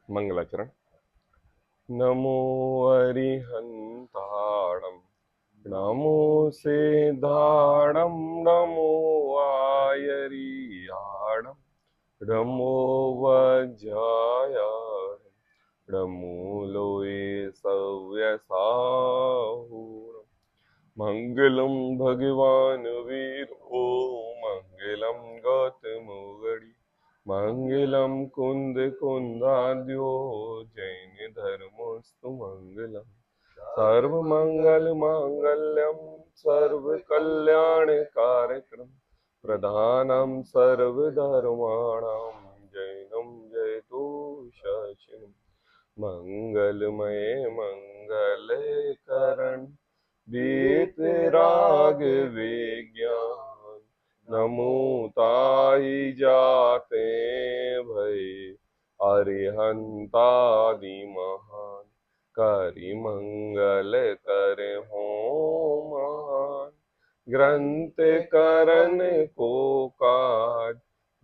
मंगलाचरण। नमो अरिहंताणं, नमो सिद्धाणं, नमो आयरियाणं, नमो वज्राय, नमो लोये सव्यसाहूरम्। मंगलम भगवान वीरो, मंगलम गौतमोगड़ी, मंगलम कुंद कुंदाद्यो, जैन धर्मोस्तु मंगलम। सर्व मंगल मांगल्यम, सर्व कल्याण कार्यक्रम, प्रधानम सर्वधर्माणां, जैनम जयतु शशिनम्। मंगलमय मंगल करण, वीतराग विज्ञान, नमो ताहि जाते भय, अरिहंतादि महान, करि मंगल कर हो महान। ग्रंथ करन को काज,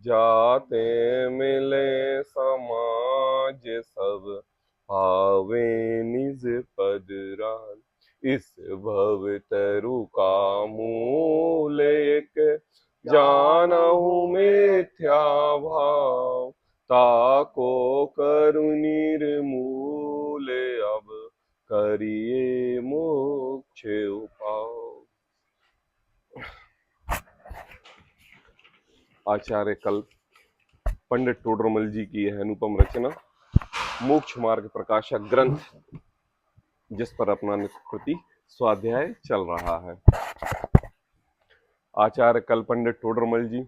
जाते मिले समाज सब, आवे निज पद राज। इस भव तरु का मूल एक, जानहु मिथ्या भाव, ताको करु निर्मूल, अब करिए मोक्ष उपाय। आचार्य कल्प पंडित टोडरमल जी की यह अनुपम रचना मोक्ष मार्ग प्रकाशक ग्रंथ, जिस पर अपना निष्कृति स्वाध्याय चल रहा है। आचार्य कल्प पंडित टोडरमल जी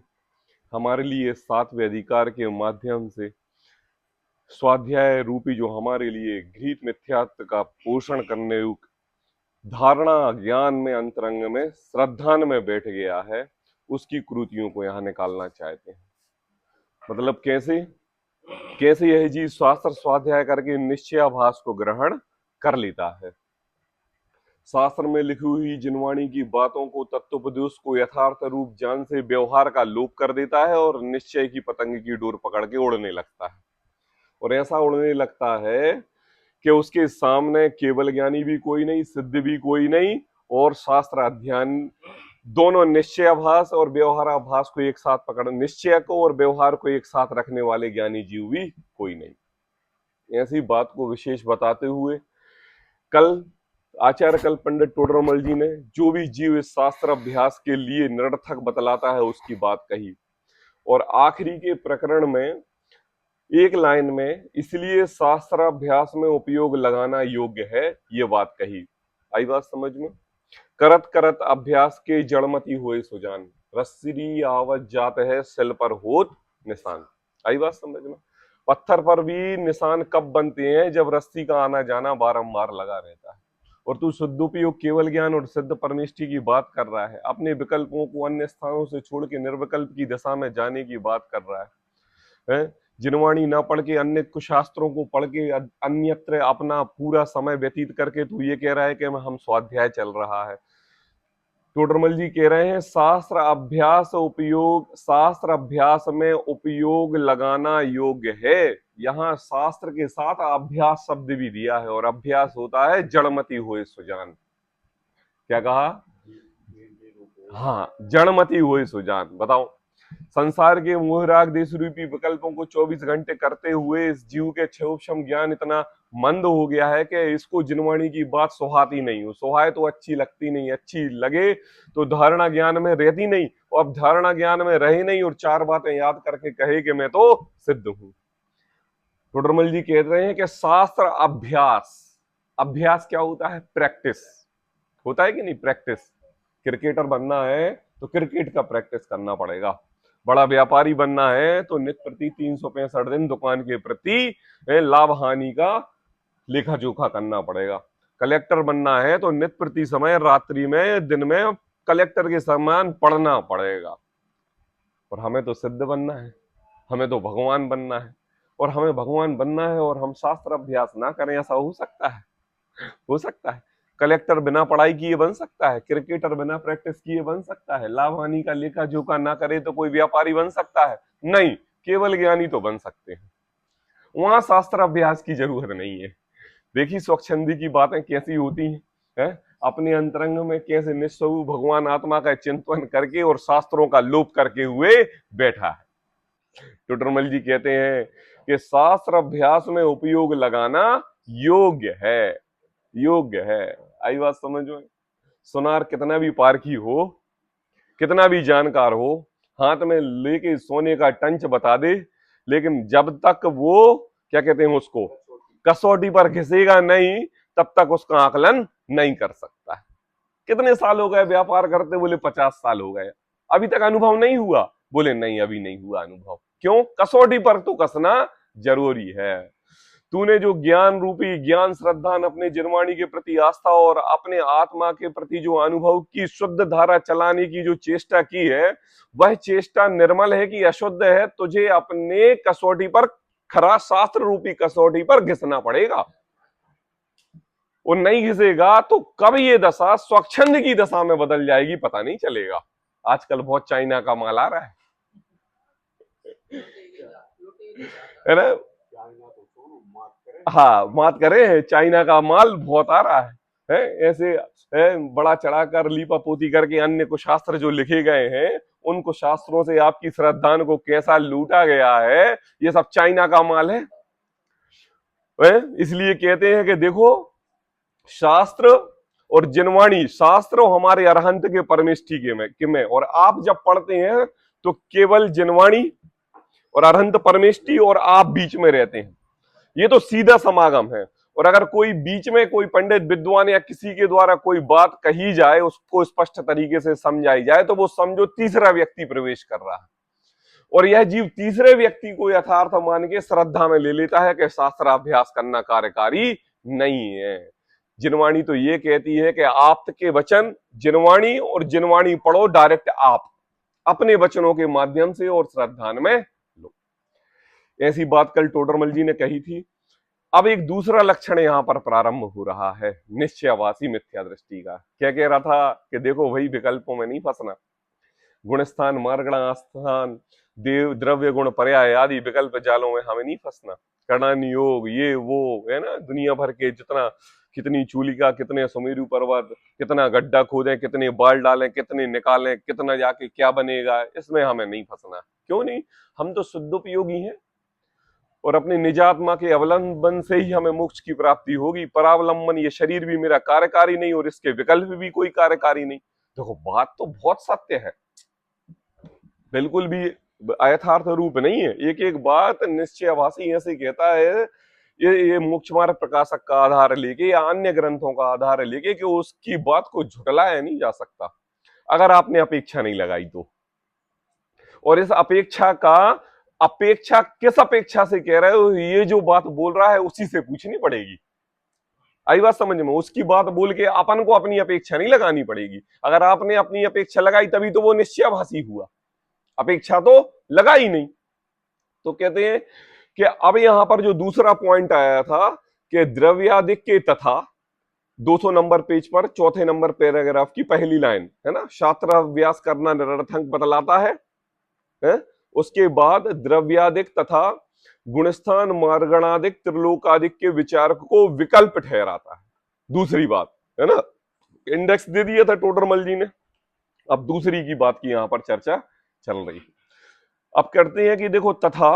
हमारे लिए सातवें अधिकार के माध्यम से स्वाध्याय रूपी जो हमारे लिए घृत मिथ्यात्व का पोषण करने युक्त धारणा ज्ञान में अंतरंग में श्रद्धान में बैठ गया है, उसकी कृतियों को यहाँ निकालना चाहते हैं। मतलब कैसे कैसे यह जीव शास्त्र स्वाध्याय करके निश्चयाभास को ग्रहण कर लेता है। शास्त्र में लिखी हुई जिनवाणी की बातों को, तत्वोपदेश को यथार्थ रूप जान से व्यवहार का लोप कर देता है और निश्चय की पतंग की डोर पकड़ के उड़ने लगता है। और ऐसा उड़ने लगता है कि उसके सामने केवल ज्ञानी भी कोई नहीं, सिद्ध भी कोई नहीं, और शास्त्र अध्ययन दोनों निश्चयाभास और व्यवहाराभास को एक साथ पकड़, निश्चय को और व्यवहार को एक साथ रखने वाले ज्ञानी जीव भी कोई नहीं। ऐसी बात को विशेष बताते हुए कल आचार्य कल्प पंडित टोडरमल जी ने जो भी जीव इस शास्त्र अभ्यास के लिए निरर्थक बतलाता है उसकी बात कही, और आखिरी के प्रकरण में एक लाइन में इसलिए शास्त्राभ्यास में उपयोग लगाना योग्य है ये बात कही। आई बात समझ में? करत करत अभ्यास के जड़मती हुए सुजान, रस्सी आवत जात है सिल पर होत निशान। आई बात समझ में? पत्थर पर भी निशान कब बनते हैं? जब रस्सी का आना जाना बारंबार लगा रहता है। और तू शुद्धोपयोग केवल ज्ञान और सिद्ध परनिष्ठि की बात कर रहा है, अपने विकल्पों को अन्य स्थानों से छोड़ के निर्विकल्प की दशा में जाने की बात कर रहा है? जिनवाणी ना पढ़ के अन्य कुछ शास्त्रों को पढ़ के अन्यत्र अपना पूरा समय व्यतीत करके तू ये कह रहा है कि हम स्वाध्याय चल रहा है। टोडरमल जी कह रहे हैं शास्त्र अभ्यास में उपयोग लगाना योग्य है। यहाँ शास्त्र के साथ अभ्यास शब्द भी दिया है, और अभ्यास होता है जड़मती हुए सुजान। क्या कहा? हाँ, जड़मती हुए सुजान। बताओ, संसार के मोहराग देश रूपी विकल्पों को 24 घंटे करते हुए इस जीव के क्षोभक्षम ज्ञान इतना मंद हो गया है कि इसको जिनवाणी की बात सुहाती नहीं हो। सुहाए तो अच्छी लगती नहीं, अच्छी लगे तो धारणा ज्ञान में रहती नहीं, और अब धारणा ज्ञान में रहे नहीं और चार बातें याद करके कहे कि मैं तो सिद्ध हूं। टोडरमल जी कह रहे हैं कि शास्त्र अभ्यास, अभ्यास क्या होता है? प्रैक्टिस होता है कि नहीं? प्रैक्टिस। क्रिकेटर बनना है तो क्रिकेट का प्रैक्टिस करना पड़ेगा। बड़ा व्यापारी बनना है तो नित्य प्रति 365 दिन दुकान के प्रति लाभ हानि का लेखा जोखा करना पड़ेगा। कलेक्टर बनना है तो नित्य प्रति समय रात्रि में दिन में कलेक्टर के समान पढ़ना पड़ेगा। और हमें तो सिद्ध बनना है, हमें तो भगवान बनना है, और हमें भगवान बनना है और हम शास्त्र अभ्यास ना करें, ऐसा हो सकता है? हो सकता है? कलेक्टर बिना पढ़ाई किए बन सकता है? क्रिकेटर बिना प्रैक्टिस किए बन सकता है? लाभ हानि का लेखा जोखा ना करे तो कोई व्यापारी बन सकता है? नहीं, केवल ज्ञानी तो बन सकते हैं। वहां शास्त्र अभ्यास की जरूरत नहीं है। देखिए स्वच्छंदी की बातें कैसी होती हैं, अपने अंतरंग में कैसे निस्वरूप भगवान आत्मा का चिंतन करके और शास्त्रों का लोप करके हुए बैठा है। टोडरमल जी कहते हैं कि शास्त्र अभ्यास में उपयोग लगाना योग्य है, योग्य है। आई बात समझ में? सुनार कितना भी पारखी हो, कितना भी जानकार हो, हाथ में लेके सोने का टंच बता दे, लेकिन जब तक वो क्या कहते हैं उसको कसौटी पर घिसेगा नहीं, तब तक उसका आकलन नहीं कर सकता है। कितने साल हो गए व्यापार करते? बोले 50 साल हो गए। अभी तक अनुभव नहीं हुआ? बोले नहीं, अभी नहीं हुआ अनुभव। क्यों? कसौटी पर तो कसना जरूरी है। तूने जो ज्ञान रूपी ज्ञान श्रद्धान अपने जिनवाणी के प्रति आस्था और अपने आत्मा के प्रति जो अनुभव की शुद्ध धारा चलाने की जो चेष्टा की है, वह चेष्टा निर्मल है कि अशुद्ध है? तुझे अपने कसौटी पर, खरा शास्त्र रूपी कसौटी पर घिसना पड़ेगा। और नहीं घिसेगा तो कब ये दशा स्वच्छंद की दशा में बदल जाएगी पता नहीं चलेगा। आजकल बहुत चाइना का माल आ रहा है ना? हाँ, मात करे, चाइना का माल बहुत आ रहा है ऐसे बड़ा चढ़ाकर लीपा पोती करके अन्य को शास्त्र जो लिखे गए हैं, उनको शास्त्रों से आपकी श्रद्धान को कैसा लूटा गया है, ये सब चाइना का माल है। इसलिए कहते हैं कि देखो शास्त्र और जिनवाणी, शास्त्र हमारे अरहंत के परमेष्ठी के में, और आप जब पढ़ते हैं तो केवल जिनवाणी और अरहंत परमेष्ठी और आप बीच में रहते हैं। ये तो सीधा समागम है। और अगर कोई बीच में कोई पंडित विद्वान या किसी के द्वारा कोई बात कही जाए, उसको स्पष्ट तरीके से समझाई जाए, तो वो समझो तीसरा व्यक्ति प्रवेश कर रहा है, और यह जीव तीसरे व्यक्ति को यथार्थ मान के श्रद्धा में ले लेता है कि शास्त्राभ्यास करना कार्यकारी नहीं है। जिनवाणी तो ये कहती है कि आप के वचन जिनवाणी, और जिनवाणी पढ़ो डायरेक्ट आप अपने वचनों के माध्यम से और श्रद्धान में लो। ऐसी बात कल टोडरमल जी ने कही थी। अब एक दूसरा लक्षण यहां पर प्रारंभ हो रहा है निश्चयवासी मिथ्या दृष्टि का। क्या कह रहा था कि देखो वही विकल्पों में नहीं फंसना, गुणस्थान मार्गणास्थान देव द्रव्य गुण पर्याय आदि विकल्प जालों में हमें नहीं फंसना। कर्ण योग ये वो है ना, दुनिया भर के जितना, कितनी चूलिका, कितने सुमेरु पर्वत, कितना गड्ढा खोदें, कितने बाल डालें, कितने निकालें, कितना जाके क्या बनेगा, इसमें हमें नहीं फंसना। क्यों नहीं? हम तो शुद्ध उपयोगी हैं और अपने निजात्मा के अवलंबन से ही हमें मोक्ष की प्राप्ति होगी। परावलंबन ये शरीर भी मेरा कार्यकारी नहीं और इसके विकल्प भी कोई कार्यकारी नहीं। देखो बात तो बहुत सत्य है, बिल्कुल भी यथार्थ रूप नहीं है। एक एक बात निश्चयवासी ऐसे कहता है, ये मोक्ष मार्ग प्रकाशक का आधार लेके या अन्य ग्रंथों का आधार लेके, कि उसकी बात को झुटलाया नहीं जा सकता अगर आपने अपेक्षा नहीं लगाई तो। और इस अपेक्षा का, अपेक्षा किस अपेक्षा से कह रहे हो? ये जो बात बोल रहा है उसी से पूछनी पड़ेगी। आई बात समझ में? उसकी बात बोल के अपन को अपनी अपेक्षा नहीं लगानी पड़ेगी। अगर आपने अपनी अपेक्षा लगाई तभी तो वो निश्चयभाषी हुआ, अपेक्षा तो लगा ही नहीं। तो कहते हैं कि अब यहां पर जो दूसरा पॉइंट आया था कि द्रव्यादिक के तथा 200 नंबर पेज पर चौथे नंबर पैराग्राफ की पहली लाइन है ना, शास्त्राभ्यास करना निरर्थक बतलाता है? उसके बाद द्रव्यादिक तथा गुणस्थान मार्गणादिक त्रिलोकादिक के विचार को विकल्प ठहराता है। दूसरी बात है ना, इंडेक्स दे दिया था टोडरमल जी ने। अब दूसरी की बात की यहां पर चर्चा चल रही है। अब करते हैं कि देखो तथा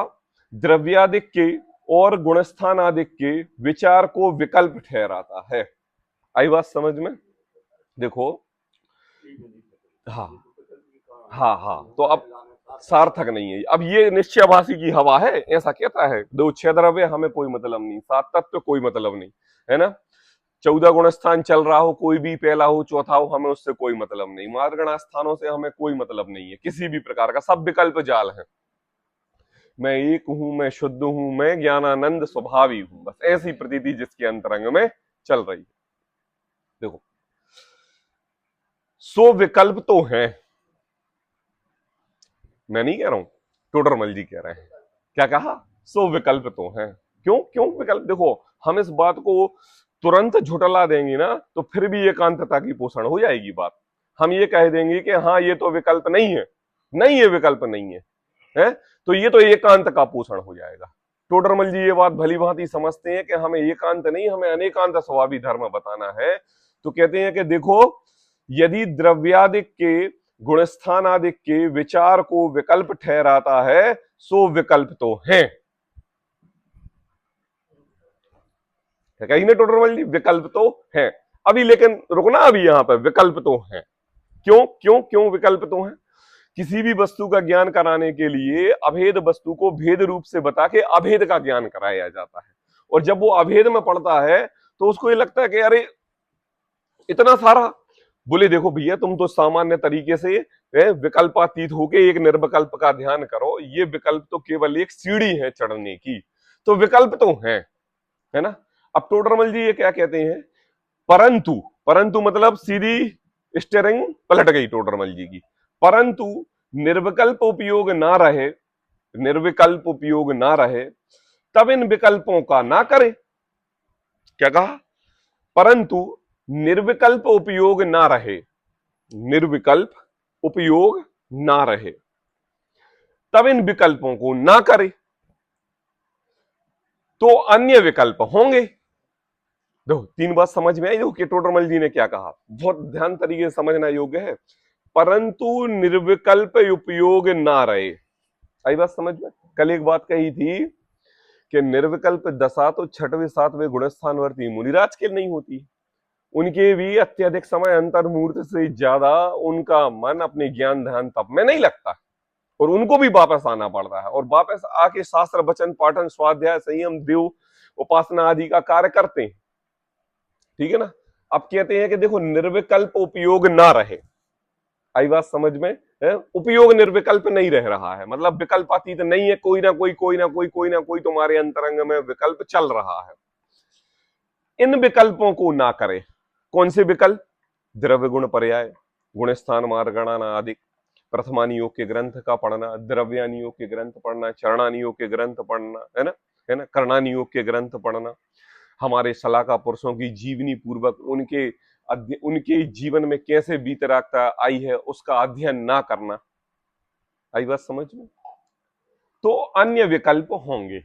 द्रव्यादिक के और गुणस्थान आदिक के विचार को विकल्प ठहराता है। आई बात समझ में? देखो हाँ हाँ हाँ, तो अब सार्थक नहीं है। अब ये निश्चयभाषी की हवा है, ऐसा कहता है दो छह द्रव्य हमें कोई मतलब नहीं, सात तत्व कोई मतलब नहीं, है ना। 14 गुणस्थान चल रहा हो, कोई भी पहला हो चौथा हो, हमें उससे कोई मतलब नहीं। मार्गणा स्थानों से हमें कोई मतलब नहीं है किसी भी प्रकार का, सब विकल्प जाल है। मैं एक हूं, मैं शुद्ध हूं, मैं ज्ञानानंद स्वभावी हूं, बस ऐसी प्रतीति जिसके अंतरंग में चल रही है। देखो सो विकल्प तो है, मैं नहीं कह रहा हूं, टोडरमल जी कह रहे हैं। क्या कहा? सो विकल्प तो है। क्यों क्यों विकल्प? देखो हम इस बात को तुरंत झुटला देंगे ना तो फिर भी एकांतता की पोषण हो जाएगी बात। हम ये कह देंगे कि हाँ ये तो विकल्प नहीं है, नहीं ये विकल्प नहीं है, है? तो ये तो एकांत का पोषण हो जाएगा। टोडरमल जी ये बात भली भांति समझते हैं कि हमें एकांत नहीं, हमें अनेकांत स्वभावी धर्म बताना है। तो कहते हैं कि देखो, यदि द्रव्यादिक के गुणस्थान आदि के विचार को विकल्प ठहराता है, सो विकल्प तो है। कहीं ना टोडरमल जी, विकल्प तो है। अभी लेकिन रुकना, अभी यहां पर विकल्प तो है। क्यों क्यों क्यों विकल्प तो है? किसी भी वस्तु का ज्ञान कराने के लिए अभेद वस्तु को भेद रूप से बता के अभेद का ज्ञान कराया जाता है। और जब वो अभेद में पढ़ता है तो उसको ये लगता है कि अरे इतना सारा। बोले देखो भैया, तुम तो सामान्य तरीके से विकल्पातीत होके एक निर्विकल्प का ध्यान करो। ये विकल्प तो केवल एक सीढ़ी है चढ़ने की, तो विकल्प तो है ना। अब टोडरमल जी ये क्या कहते हैं? परंतु, परंतु मतलब सीधी स्टेयरिंग पलट गई टोडरमल जी की। परंतु निर्विकल्प उपयोग ना रहे, निर्विकल्प उपयोग ना रहे, तब इन विकल्पों का ना करे। क्या कहा? परंतु निर्विकल्प उपयोग ना रहे, निर्विकल्प उपयोग ना रहे, तब इन विकल्पों को ना करे, तो अन्य विकल्प होंगे। देखो, तीन बात समझ में आई देखो कि टोडरमल जी ने क्या कहा, बहुत ध्यान तरीके से समझना योग्य है। परंतु निर्विकल्प उपयोग ना रहे, आई बात समझ में? कल एक बात कही थी कि निर्विकल्प दशा तो छठवें सातवें गुणस्थानवर्ती मुनिराज के नहीं होती। उनके भी अत्यधिक समय अंतर्मूर्त से ज्यादा उनका मन अपने ज्ञान ध्यान तप में नहीं लगता, और उनको भी वापस आना पड़ता है, और वापस आके शास्त्र वचन पाठन स्वाध्याय संयम देव उपासना आदि का कार्य करते हैं। ठीक है ना। अब कहते हैं कि देखो, निर्विकल्प उपयोग ना रहे, आई बात समझ में है? उपयोग निर्विकल्प नहीं रह रहा है, मतलब विकल्प अतीत नहीं है, कोई ना कोई कोई ना कोई कोई ना कोई तुम्हारे अंतरंग में विकल्प चल रहा है। इन विकल्पों को ना करे। कौन से विकल्प? द्रव्य गुण पर्याय, गुणस्थान मार्ग गणना आदि, प्रथमानी योग के ग्रंथ का पढ़ना, द्रव्यानी योग के ग्रंथ पढ़ना, चरणानी योग के ग्रंथ पढ़ना, है ना, कर्णानी योग के ग्रंथ पढ़ना, हमारे सलाहकार पुरुषों की जीवनी पूर्वक उनके जीवन में कैसे बीतरागता आई है उसका अध्ययन ना करना। आई बात समझ में? तो अन्य विकल्प होंगे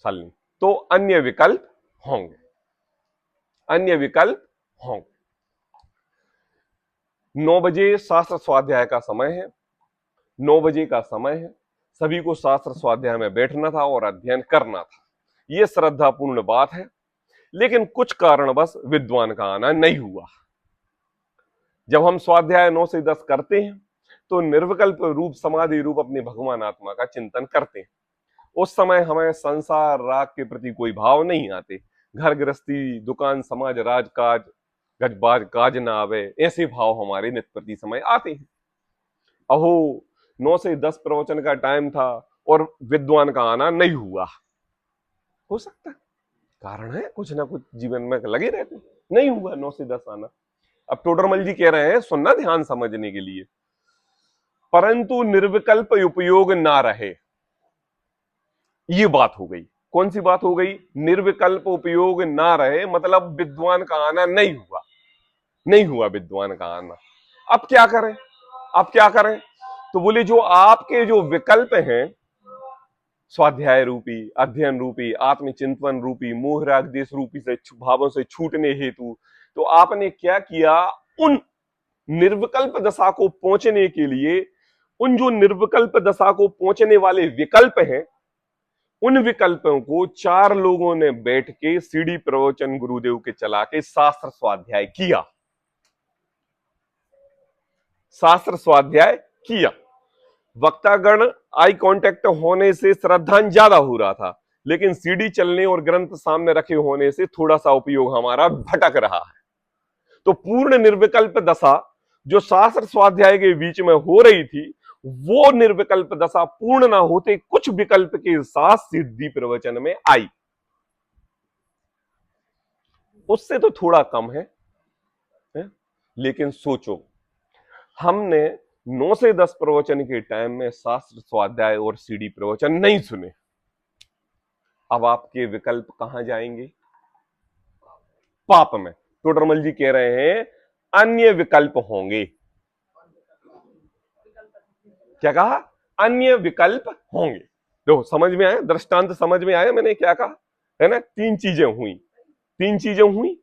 सालनी, तो अन्य विकल्प होंगे, अन्य विकल्प होंगे। 9 बजे शास्त्र स्वाध्याय का समय है, 9 बजे का समय है, सभी को शास्त्र स्वाध्याय में बैठना था और अध्ययन करना था। यह श्रद्धापूर्ण बात है, लेकिन कुछ कारणवश विद्वान का आना नहीं हुआ। जब हम स्वाध्याय 9 से 10 करते हैं तो निर्विकल्प रूप समाधि रूप अपने भगवान आत्मा का चिंतन करते हैं। उस समय हमें संसार राग के प्रति कोई भाव नहीं आते। घर गृहस्थी दुकान समाज राजकाज गजबाज काज ना आवे, ऐसे भाव हमारे नित्य प्रति समय आते हैं। अहो 9 से 10 प्रवचन का टाइम था और विद्वान का आना नहीं हुआ। हो सकता है कारण है, कुछ ना कुछ जीवन में लगे रहते, नहीं हुआ 9 से 10 आना। अब टोडरमल जी कह रहे हैं, सुनना ध्यान समझने के लिए, परंतु निर्विकल्प उपयोग ना रहे, ये बात हो गई। कौन सी बात हो गई? निर्विकल्प उपयोग ना रहे, मतलब विद्वान का आना नहीं हुआ, नहीं हुआ विद्वान का आना। अब क्या करें? अब क्या करें? तो बोले जो आपके जो विकल्प हैं, स्वाध्याय रूपी, अध्ययन रूपी, आत्मचिंतन रूपी, मोह राग देश रूपी से भावों से छूटने हेतु, तो आपने क्या किया? उन निर्विकल्प दशा को पहुंचने के लिए, उन जो निर्विकल्प दशा को पहुंचने वाले विकल्प हैं, उन विकल्पों को 4 लोगों ने बैठ के सीढ़ी प्रवचन गुरुदेव के चला के शास्त्र स्वाध्याय किया, शास्त्र स्वाध्याय किया। वक्तागण आई कांटेक्ट होने से श्रद्धान ज्यादा हो रहा था, लेकिन सीढ़ी चलने और ग्रंथ सामने रखे होने से थोड़ा सा उपयोग हमारा भटक रहा है। तो पूर्ण निर्विकल्प दशा जो शास्त्र स्वाध्याय के बीच में हो रही थी, वो निर्विकल्प दशा पूर्ण ना होते कुछ विकल्प के साथ सिद्धि प्रवचन में आई, उससे तो थोड़ा कम है? लेकिन सोचो, हमने 9 से 10 प्रवचन के टाइम में शास्त्र स्वाध्याय और सीढ़ी प्रवचन नहीं सुने। अब आपके विकल्प कहां जाएंगे? पाप में। टोडरमल जी कह रहे हैं अन्य विकल्प होंगे। क्या कहा? अन्य विकल्प होंगे। देखो समझ में आया, दृष्टांत समझ में आया मैंने क्या कहा, है ना। तीन चीजें हुई।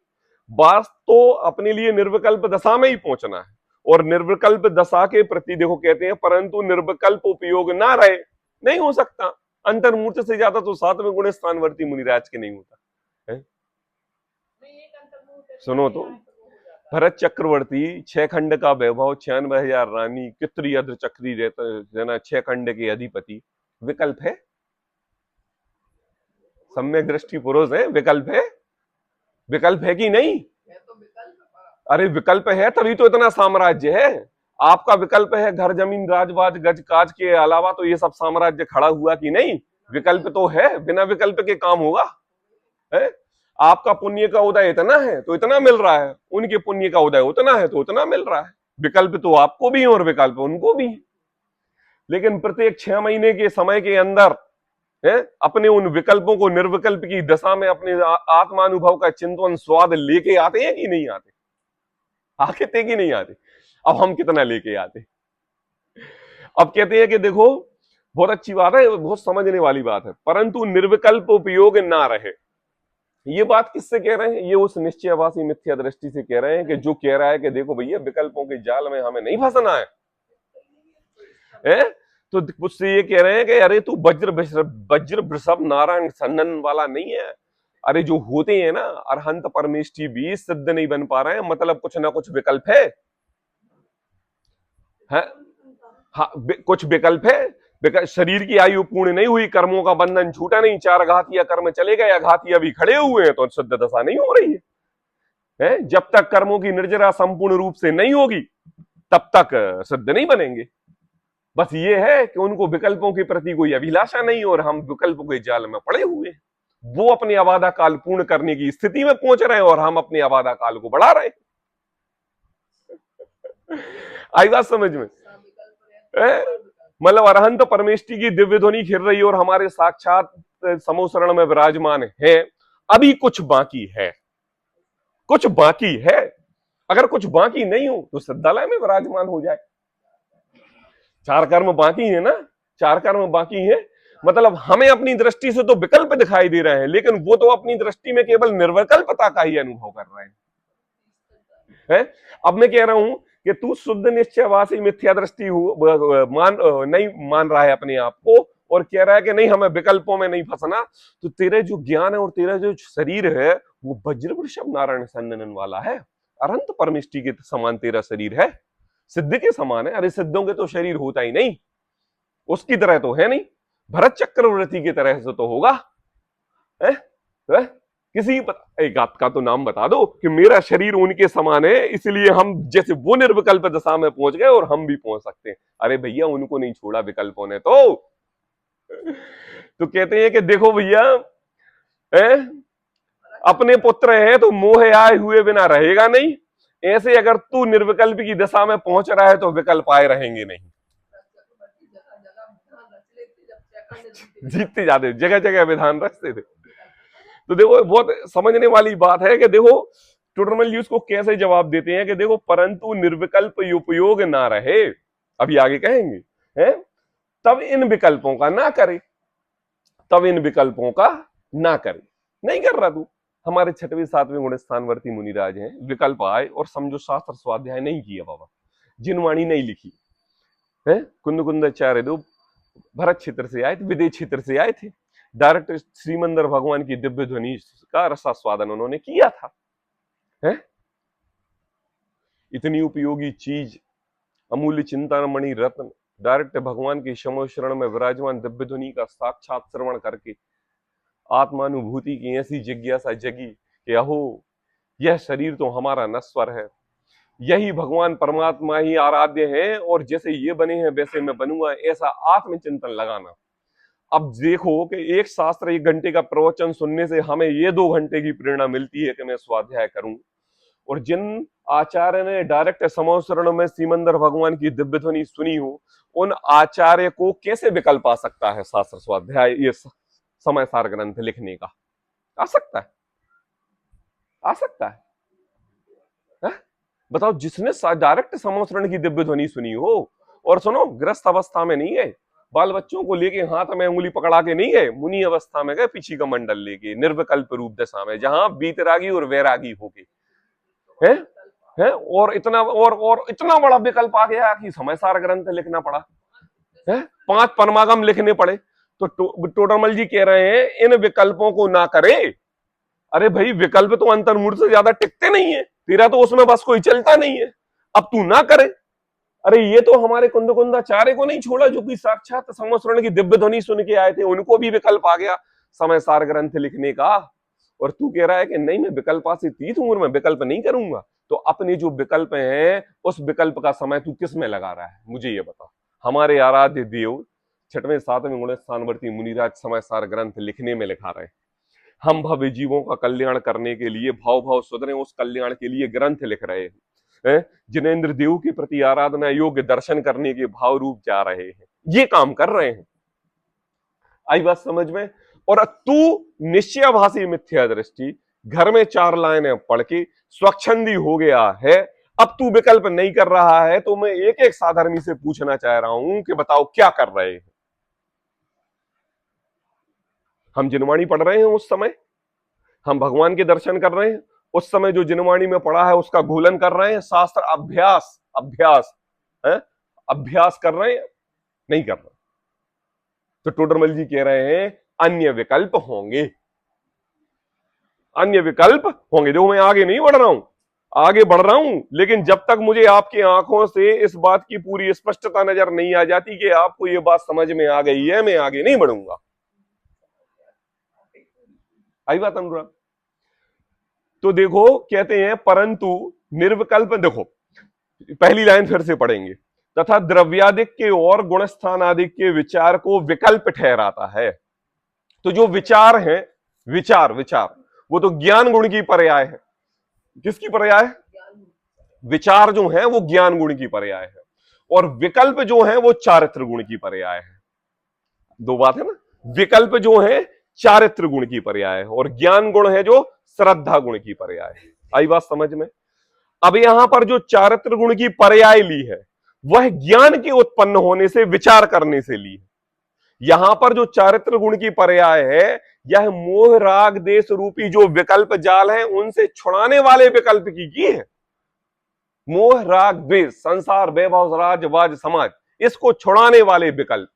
बात तो अपने लिए निर्विकल्प दशा में ही पहुंचना है, और निर्विकल्प दशा के प्रति देखो कहते हैं परंतु निर्विकल्प उपयोग ना रहे, नहीं हो सकता। अंतर्मूर्त से ज्यादा तो सातवें गुण स्थानवर्ती मुनिराज के नहीं होता है। सुनो तो, भरत चक्रवर्ती 6 खंड का वैभव, 96,000 रानी, कितरी अद्र चक्री रहना, 6 खंड के अधिपति, विकल्प है? सम्यक दृष्टि पुरुष है, विकल्प है? विकल्प है कि नहीं? अरे विकल्प है तभी तो इतना साम्राज्य है। आपका विकल्प है घर जमीन राजवाज गज काज के अलावा तो ये सब साम्राज्य खड़ा हुआ कि नहीं? विकल्प तो है, बिना विकल्प के काम होगा है? आपका पुण्य का उदय इतना है तो इतना मिल रहा है, उनके पुण्य का उदय उतना है तो उतना मिल रहा है। विकल्प तो आपको भी है और विकल्प उनको भी है, लेकिन प्रत्येक 6 महीने के समय के अंदर है अपने उन विकल्पों को निर्विकल्प की दशा में अपने आत्मानुभव का चिंतन स्वाद लेके आते हैं कि नहीं आते? आते थे कि नहीं आते? अब हम कितना लेके आते? अब कहते हैं कि देखो बहुत अच्छी बात है, बहुत समझने वाली बात है, परंतु निर्विकल्प उपयोग ना रहे। ये बात किससे कह रहे हैं? ये उस निश्चयवासी मिथ्या दृष्टि से कह रहे हैं कि जो कह रहा है कि देखो भैया विकल्पों के जाल में हमें नहीं फंसना है? तो उससे ये कह रहे हैं कि अरे तू वज्र वृषभ नारायण सन्नन वाला नहीं है। अरे जो होते हैं ना अरहंत परमेष्टि भी सिद्ध नहीं बन पा रहे हैं, मतलब कुछ ना कुछ विकल्प है? हाँ, कुछ विकल्प है। शरीर की आयु पूर्ण नहीं हुई, कर्मों का बंधन छूटा नहीं, 4 घातिया कर्म चले गए, अघाती अभी खड़े हुए हैं, तो सिद्ध दशा नहीं हो रही है? जब तक कर्मों की निर्जरा संपूर्ण रूप से नहीं होगी तब तक सिद्ध नहीं बनेंगे। बस ये है कि उनको विकल्पों के प्रति कोई अभिलाषा नहीं, और हम विकल्पों के जाल में पड़े हुए हैं। वो अपने आबादा काल पूर्ण करने की स्थिति में पहुंच रहे हैं और हम अपने आबादा काल को बढ़ा रहे हैं। आई बात समझ में? मतलब अरहंत परमेष्टि की दिव्य ध्वनि खिर रही और हमारे साक्षात समोसरण में विराजमान है। अभी कुछ बाकी है, कुछ बाकी है। अगर कुछ बाकी नहीं हो तो सिद्धालय में विराजमान हो जाए। 4 कर्म बाकी है ना, 4 कर्म बाकी है, मतलब हमें अपनी दृष्टि से तो विकल्प दिखाई दे रहे हैं, लेकिन वो तो अपनी दृष्टि में केवल निर्विकल्पता का ही अनुभव कर रहे हैं। अब मैं कह रहा हूं कि तू शुद्ध निश्चयवासी मिथ्या दृष्टि नहीं मान रहा है अपने आप को, और कह रहा है कि नहीं हमें विकल्पों में नहीं फंसना, तो तेरे जो ज्ञान है और तेरा जो शरीर है वो वज्र वृषभ नारायण सन्नन वाला है। अनंत परमिष्टि के समान तेरा शरीर है, सिद्ध के समान है। अरे सिद्धों के तो शरीर होता ही नहीं, उसकी तरह तो है नहीं, भरत चक्रवर्ती की तरह से तो होगा है? किसी एक बात का तो नाम बता दो कि मेरा शरीर उनके समान है, इसलिए हम जैसे वो निर्विकल्प दशा में पहुंच गए और हम भी पहुंच सकते हैं। अरे भैया उनको नहीं छोड़ा विकल्पों ने तो कहते हैं कि देखो भैया अपने पुत्र है तो मोह आए हुए बिना रहेगा नहीं, ऐसे अगर तू निर्विकल्प की दशा में पहुंच रहा है तो विकल्प आए रहेंगे नहीं। जीतते जाते, जगह जगह विधान रचते थे। तो देखो बहुत समझने वाली बात है कि देखो टोडरमल जी उसको कैसे जवाब देते हैं कि देखो परंतु निर्विकल्प उपयोग ना रहे, अभी आगे कहेंगे है, तब इन विकल्पों का ना करे, तब इन विकल्पों का ना करे। नहीं कर रहा तू। हमारे 6वें 7वें गुण स्थानवर्ती मुनिराज हैं, विकल्प आए और समझो शास्त्र स्वाध्याय नहीं किया बाबा, जिनवाणी नहीं लिखी है, कुंद कुंदाचार्य दो भरत क्षेत्र से आए थे, विदेश क्षेत्र से आए थे, डायरेक्ट श्रीमंदर भगवान की दिव्य ध्वनि का रसास्वादन उन्होंने किया था है? इतनी उपयोगी चीज, अमूल्य चिंतामणि रत्न, डायरेक्ट भगवान के शमो शरण में विराजमान दिव्य ध्वनि का साक्षात श्रवण करके आत्मानुभूति की ऐसी जिज्ञासा जगी कि अहो यह शरीर तो हमारा नश्वर है, यही भगवान परमात्मा ही आराध्य है, और जैसे ये बने हैं वैसे मैं बनूंगा, ऐसा आत्मचिंतन लगाना। अब देखो कि एक शास्त्र 1 घंटे का प्रवचन सुनने से हमें ये 2 घंटे की प्रेरणा मिलती है कि मैं स्वाध्याय करूं, और जिन आचार्य ने डायरेक्ट समोसरण में सीमंदर भगवान की दिव्य ध्वनि सुनी हो, उन आचार्य को कैसे विकल्प आ सकता है शास्त्र स्वाध्याय ये समय सार ग्रंथ लिखने का? आ सकता है? आ सकता है? बताओ, जिसने डायरेक्ट समोसरण की दिव्य ध्वनि सुनी हो, और सुनो गृहस्थ अवस्था में नहीं है, बाल बच्चों को लेके हाथ में उंगली पकड़ा के नहीं गए, मुनि अवस्था में गए पीछी का मंडल लेके निर्विकल्प रूप दशा में, जहां बीतरागी और वैरागी हो गए है, और इतना बड़ा विकल्प आ गया कि समय सार ग्रंथ लिखना पड़ा है, 5 परमागम लिखने पड़े। तो टोडरमल जी कह रहे हैं इन विकल्पों को ना करे। अरे भाई विकल्प तो अंतर्मूर्त से ज्यादा टिकते नहीं है, तेरा तो उसमें बस कोई चलता नहीं है, अब तू ना करे। अरे ये तो हमारे कुंद कुंदाचार्य को नहीं छोड़ा जो कि साक्षात संवत्सरण की दिव्य ध्वनि सुन के आए थे, उनको भी विकल्प आ गया समय सार ग्रंथ लिखने का, और तू कह रहा है कि नहीं मैं विकल्पातीत हूं, मैं विकल्प नहीं करूंगा। तो अपने जो विकल्प हैं उस विकल्प का समय तू किस में लगा रहा है, मुझे ये बता। हमारे आराध्य देव 6वें 7वें गुण स्थानवर्ती मुनिराज समय सार ग्रंथ लिखने में लिखा रहे, हम भव्य जीवों का कल्याण करने के लिए भाव भाव सुधरे उस कल्याण के लिए ग्रंथ लिख रहे हैं, जिनेन्द्र देव के प्रति आराधना योग्य दर्शन करने के भाव रूप जा रहे हैं, ये काम कर रहे हैं। आई बात समझ में। और तू निश्चयाभासी मिथ्या दृष्टि घर में 4 लाइनें पढ़ के स्वच्छंदी हो गया है, अब तू विकल्प नहीं कर रहा है, तो मैं एक एक साधर्मी से पूछना चाह रहा हूं कि बताओ क्या कर रहे हैं। हम जिनवाणी पढ़ रहे हैं उस समय, हम भगवान के दर्शन कर रहे हैं उस समय, जो जिनवाणी में पढ़ा है उसका घोलन कर रहे हैं, शास्त्र अभ्यास अभ्यास है, अभ्यास कर रहे हैं, नहीं कर रहे। तो टोडरमल जी कह रहे हैं अन्य विकल्प होंगे, अन्य विकल्प होंगे। देखो मैं आगे नहीं बढ़ रहा हूं, आगे बढ़ रहा हूं, लेकिन जब तक मुझे आपकी आंखों से इस बात की पूरी स्पष्टता नजर नहीं आ जाती कि आपको ये बात समझ में आ गई है, मैं आगे नहीं बढ़ूंगा। आई बात अनुराग। तो देखो कहते हैं परंतु निर्विकल्प, देखो पहली लाइन फिर से पढ़ेंगे, तथा द्रव्यादिक के और गुणस्थानादिक के विचार को विकल्प ठहराता है। तो जो विचार है, विचार वो तो ज्ञान गुण की पर्याय है। किसकी पर्याय? विचार जो है वो ज्ञान गुण की पर्याय है, और विकल्प जो है वो चारित्र गुण की पर्याय है। दो बात है ना, विकल्प जो है चारित्र गुण की पर्याय है और ज्ञान गुण है जो श्रद्धा गुण की पर्याय है। आई बात समझ में। अब यहां पर जो चारित्र गुण की पर्याय ली है वह ज्ञान के उत्पन्न होने से, विचार करने से ली है। यहां पर जो चारित्र गुण की पर्याय है यह मोह राग देश रूपी जो विकल्प जाल है उनसे छुड़ाने वाले विकल्प की है। मोह राग द्वेष, संसार, वैभव, राज, वाज, समाज, इसको छुड़ाने वाले विकल्प।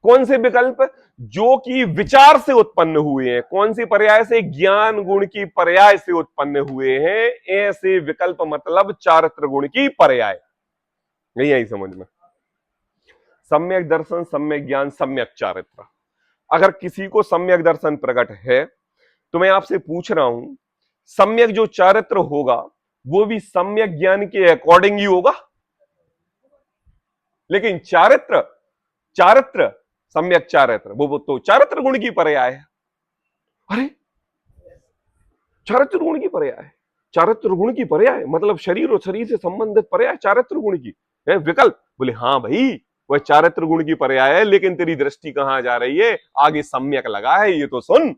कौन से विकल्प? जो कि विचार से उत्पन्न हुए हैं। कौन सी पर्याय से? ज्ञान गुण की पर्याय से उत्पन्न हुए हैं। ऐसे विकल्प मतलब चारित्र गुण की पर्याय। नहीं आई समझ में? सम्यक दर्शन, सम्यक ज्ञान, सम्यक चारित्र। अगर किसी को सम्यक दर्शन प्रकट है तो मैं आपसे पूछ रहा हूं, सम्यक जो चारित्र होगा वो भी सम्यक ज्ञान के अकॉर्डिंग ही होगा। लेकिन चारित्र सम्यक चारित्र वो तो चारित्र गुण की पर्याय है। अरे चारित्र गुण की पर्याय है, चारित्र गुण की पर्याय मतलब शरीर और शरीर से संबंधित पर्याय चारित्र गुण की है। विकल्प बोले हाँ भाई वह चारित्र गुण की पर्याय है, लेकिन तेरी दृष्टि कहां जा रही है? आगे सम्यक लगा है, ये तो सुन।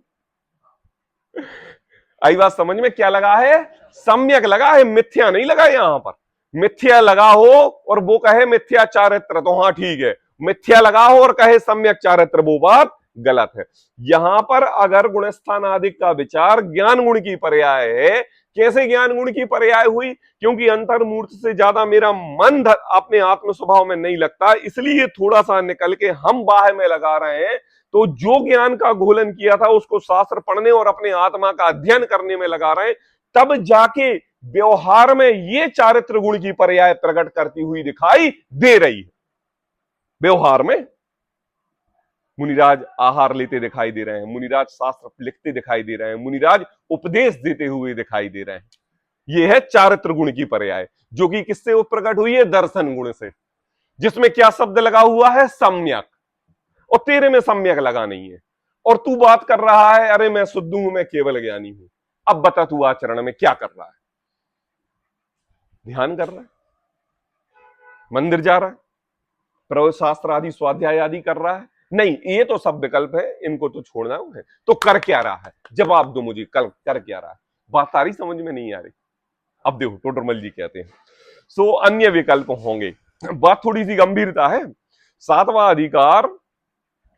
आई बात समझ में? क्या लगा है? सम्यक लगा है, मिथ्या नहीं लगा। यहां पर मिथ्या लगा हो और वो कहे मिथ्या चारित्र तो हाँ ठीक है, मिथ्या लगा हो और कहे सम्यक चारित्र वो बात गलत है। यहां पर अगर गुणस्थान आदि का विचार ज्ञान गुण की पर्याय है, कैसे ज्ञान गुण की पर्याय हुई? क्योंकि अंतर्मूर्त से ज्यादा मेरा मन अपने आत्म स्वभाव में नहीं लगता, इसलिए थोड़ा सा निकल के हम बाह्य में लगा रहे हैं। तो जो ज्ञान का घोलन किया था उसको शास्त्र पढ़ने और अपने आत्मा का अध्ययन करने में लगा रहे हैं, तब जाके व्यवहार में ये चारित्र गुण की पर्याय प्रकट करती हुई दिखाई दे रही है। व्यवहार में मुनिराज आहार लेते दिखाई दे रहे हैं, मुनिराज शास्त्र लिखते दिखाई दे रहे हैं, मुनिराज उपदेश देते हुए दिखाई दे रहे हैं। यह है चारित्र गुण की पर्याय, जो कि किससे प्रकट हुई है? दर्शन गुण से, जिसमें क्या शब्द लगा हुआ है? सम्यक। और तेरे में सम्यक लगा नहीं है, और तू बात कर रहा है अरे मैं शुद्ध हूं, मैं केवल ज्ञानी हूं। अब बता तू आचरण में क्या कर रहा है? ध्यान कर रहा है, मंदिर जा रहा है, प्रवेश शास्त्र आदि स्वाध्याय आदि कर रहा है? नहीं, ये तो सब विकल्प है, इनको तो छोड़ना है। तो कर क्या रहा है? जवाब दो मुझे, कल कर क्या रहा है? बात सारी समझ में नहीं आ रही। अब देखो टोडरमल जी कहते हैं सो अन्य विकल्प होंगे। बात थोड़ी सी गंभीरता है। 7वां अधिकार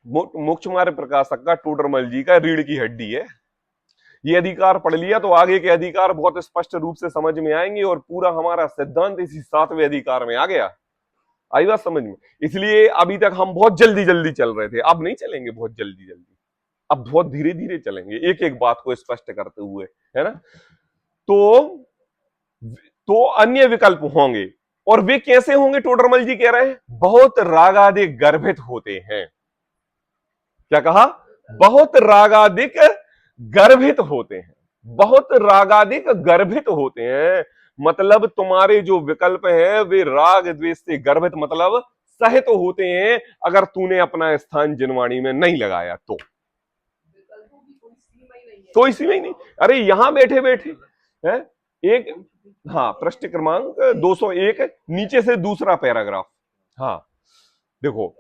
मोक्ष मार्ग प्रकाशक का टोडरमल जी का रीढ़ की हड्डी है। ये अधिकार पढ़ लिया तो आगे के अधिकार बहुत स्पष्ट रूप से समझ में आएंगे और पूरा हमारा सिद्धांत इसी 7वें अधिकार में आ गया। आई बात समझ में? इसलिए अभी तक हम बहुत जल्दी जल्दी चल रहे थे, अब नहीं चलेंगे बहुत जल्दी जल्दी, अब बहुत धीरे धीरे चलेंगे एक एक बात को स्पष्ट करते हुए, है ना। तो अन्य विकल्प होंगे, और वे कैसे होंगे? टोडरमल जी कह रहे हैं बहुत रागादिक गर्भित होते हैं। क्या कहा? बहुत रागादिक गर्भित होते हैं, बहुत रागादिक गर्भित होते हैं। मतलब तुम्हारे जो विकल्प हैं वे राग द्वेष से गर्भित मतलब सहित होते हैं, अगर तूने अपना स्थान जिनवाणी में नहीं लगाया तो। कोई सीमा ही नहीं। अरे यहां बैठे बैठे है एक, हाँ, पृष्ठ क्रमांक 201 नीचे से दूसरा पैराग्राफ। हाँ देखो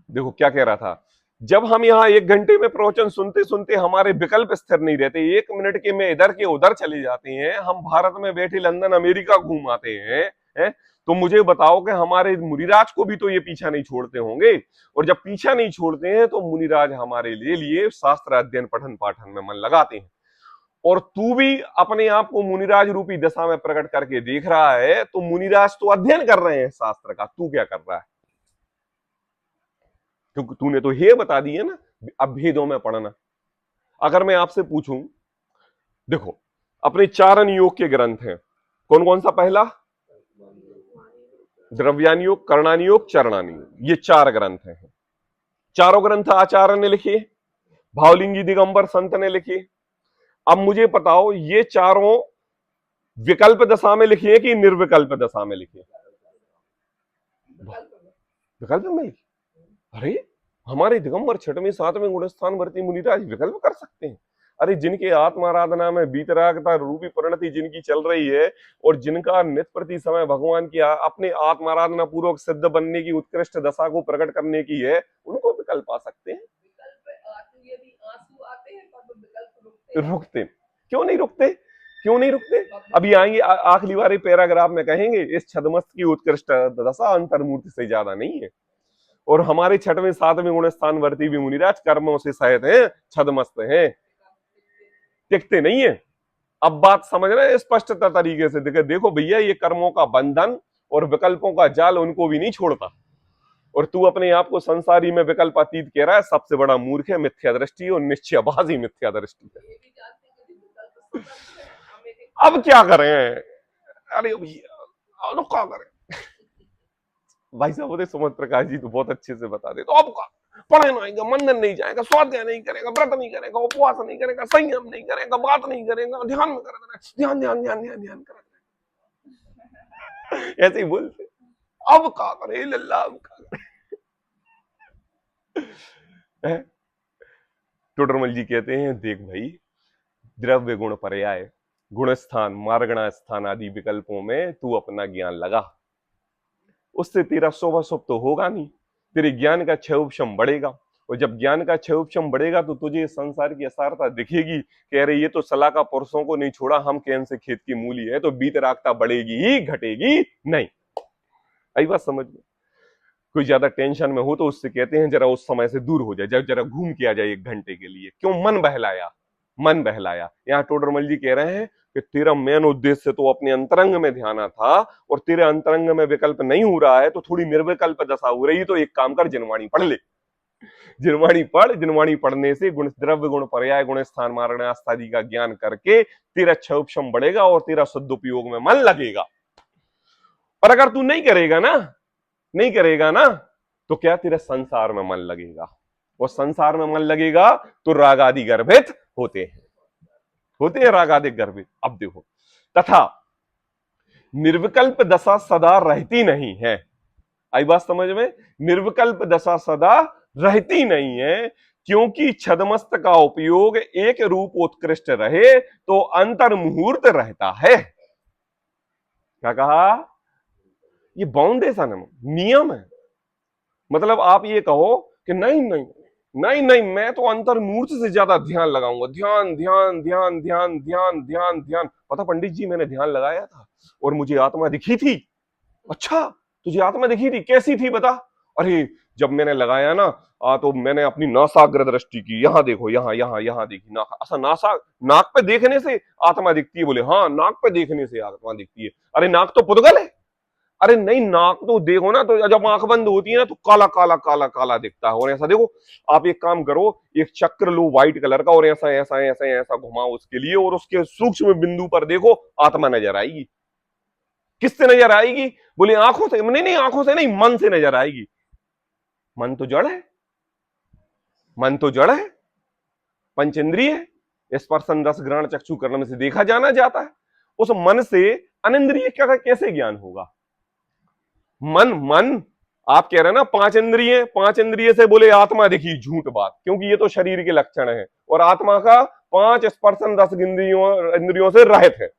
देखो क्या कह रहा था। जब हम यहाँ 1 घंटे में प्रवचन सुनते सुनते हमारे विकल्प स्थिर नहीं रहते, 1 मिनट के में इधर के उधर चले जाते हैं, हम भारत में बैठे लंदन अमेरिका घूम आते हैं, तो मुझे बताओ कि हमारे मुनिराज को भी तो ये पीछा नहीं छोड़ते होंगे। और जब पीछा नहीं छोड़ते हैं तो मुनिराज हमारे लिए शास्त्र अध्ययन पठन पाठन में मन लगाते हैं। और तू भी अपने आप को मुनिराज रूपी दशा में प्रकट करके देख रहा है, तो मुनिराज तो अध्ययन कर रहे हैं शास्त्र का, तू क्या कर रहा है? क्योंकि तूने तो ये बता दी है ना अभेदों में पढ़ना। अगर मैं आपसे पूछूं, देखो अपने चारण योग के ग्रंथ हैं, कौन कौन सा? पहला द्रव्यान योग, कर्णान योग, चरणान योग, ये 4 ग्रंथ हैं। चारों ग्रंथ आचार्य ने लिखे, भावलिंगी दिगंबर संत ने लिखे। अब मुझे बताओ ये चारों विकल्प दशा में लिखी है कि निर्विकल्प दशा में लिखी है? विकल्प में लिखी। अरे हमारे दिगंबर 6वें 7वें गुणस्थान वर्ती मुनिराज विकल्प कर सकते हैं। अरे जिनके आत्माराधना में बीतरागता रूपी परिणति जिनकी चल रही है, और जिनका नित्य प्रति समय भगवान की अपने आत्माराधना पूर्वक सिद्ध बनने की उत्कृष्ट दशा को प्रकट करने की है, उनको विकल्प आ सकते हैं। रुकते क्यों नहीं? रुकते क्यों नहीं रुकते? अभी आएंगे आखिरी वाले पैराग्राफ में कहेंगे इस छदमस्त की उत्कृष्ट दशा अंतर्मूर्ति से ज्यादा नहीं है। और हमारे 6वें 7वें गुणस्थान वर्ती भी मुनिराज कर्मों से सहित हैं, छदमस्त हैं, टिकते नहीं है। अब बात समझ रहे हैं स्पष्टता तरीके से? देखो भैया, ये कर्मों का बंधन और विकल्पों का जाल उनको भी नहीं छोड़ता, और तू अपने आप को संसारी में विकल्प अतीत कह रहा है। सबसे बड़ा मूर्ख है, मिथ्या दृष्टि और निश्चयबाजी मिथ्या दृष्टि है। अब क्या करें? अरे भैया क्या करें? भाई साहब बोले सुमत प्रकाश जी तो बहुत अच्छे से बता दे। तो अब पढ़े नहीं आएगा, मंदिर नहीं जाएगा, स्वाध्याय नहीं करेगा, व्रत नहीं करेगा, उपवास नहीं करेगा, संयम नहीं करेगा, बात नहीं करेगा, ध्यान में करेगा, ध्यान ध्यान ध्यान ध्यान ध्यान करेगा, ऐसे ही बोलते। अब क्या करे लल्ला? अब क्या करे? टोडरमल जी कहते हैं देख भाई, द्रव्य गुण पर्याय, गुण स्थान, मार्गणा स्थान आदि विकल्पों में तू अपना ज्ञान लगा, उससे तेरा शुभ तो होगा नहीं, तेरे ज्ञान का क्षय उपशम बढ़ेगा। और जब ज्ञान का क्षय उपशम बढ़ेगा तो तुझे संसार की असारता दिखेगी, कह रहे ये तो सलाका पुरुषों को नहीं छोड़ा, हम कैन से खेत की मूली है, तो बीतरागता बढ़ेगी ही घटेगी नहीं। आई बात समझ में? कोई ज्यादा टेंशन में हो तो उससे कहते हैं जरा उस समय से दूर हो जाए, जरा घूम के आ जाए 1 घंटे के लिए। क्यों? मन बहलाया, मन बहलाया। यहाँ टोडरमल जी कह रहे हैं कि तेरा मेन उद्देश्य तो अपने अंतरंग में ध्यान था, और तेरे अंतरंग में विकल्प नहीं हो रहा है, तो थोड़ी निर्विकल्प दशा हो रही। तो एक काम कर, जिनवाणी पढ़ ले, जिनवाणी पढ़। जिनवाणी पढ़ने से गुण, द्रव्य गुण पर्याय, गुण स्थान, मार्गणा आदि का ज्ञान करके तेरा क्षयोपशम बढ़ेगा और तेरा सदुपयोग में मन लगेगा। और अगर तू नहीं करेगा ना, तो क्या तेरा संसार में मन लगेगा, और संसार में मन लगेगा तो राग आदि गर्भित होते हैं राग आदि गर्भित। अब देखो, तथा निर्विकल्प दशा सदा रहती नहीं है। आई बात समझ में? निर्विकल्प दशा सदा रहती नहीं है, क्योंकि छदमस्त का उपयोग एक रूप उत्कृष्ट रहे तो अंतर मुहूर्त रहता है। क्या कहा? ये बाउंडेशन है, नियम है। मतलब आप ये कहो कि नहीं नहीं नहीं नहीं, मैं तो अंतर मुहूर्त से ज्यादा ध्यान लगाऊंगा, ध्यान ध्यान ध्यान ध्यान ध्यान ध्यान ध्यान। पता पंडित जी, मैंने ध्यान लगाया था और मुझे आत्मा दिखी थी। अच्छा, तुझे आत्मा दिखी थी? कैसी थी बता? अरे जब मैंने लगाया ना तो मैंने अपनी नासाग्र दृष्टि की, यहाँ देखो, यहाँ यहाँ यहाँ देखी नाक, अच्छा नाक पे देखने से आत्मा दिखती है? बोले हाँ, नाक पे देखने से आत्मा दिखती है। अरे नाक तो पुद्गल है। अरे नहीं, नाक तो देखो ना, तो जब आंख बंद होती है ना तो काला काला काला काला दिखता है। और ऐसा देखो, आप एक काम करो, एक चक्र लो व्हाइट कलर का और ऐसा ऐसा ऐसा ऐसा घुमाओ उसके लिए, और उसके सूक्ष्म बिंदु पर देखो, आत्मा नजर आएगी। किससे नजर आएगी? बोले आंखों से। नहीं नहीं, आंखों से नहीं, मन से नजर आएगी। मन तो जड़ है, मन तो जड़ है, पंचेंद्रिय है, स्पर्शन रस ग्रहण चक्षु कर्म से देखा जाना जाता है। उस मन से अनिंद्रिय का कैसे ज्ञान होगा? मन मन आप कह रहे हैं ना पांच इंद्रिय, पांच इंद्रिय से बोले आत्मा दिखी, झूठ बात, क्योंकि ये तो शरीर के लक्षण है और आत्मा का पांच स्पर्शन रस इंद्रियों से रहित है।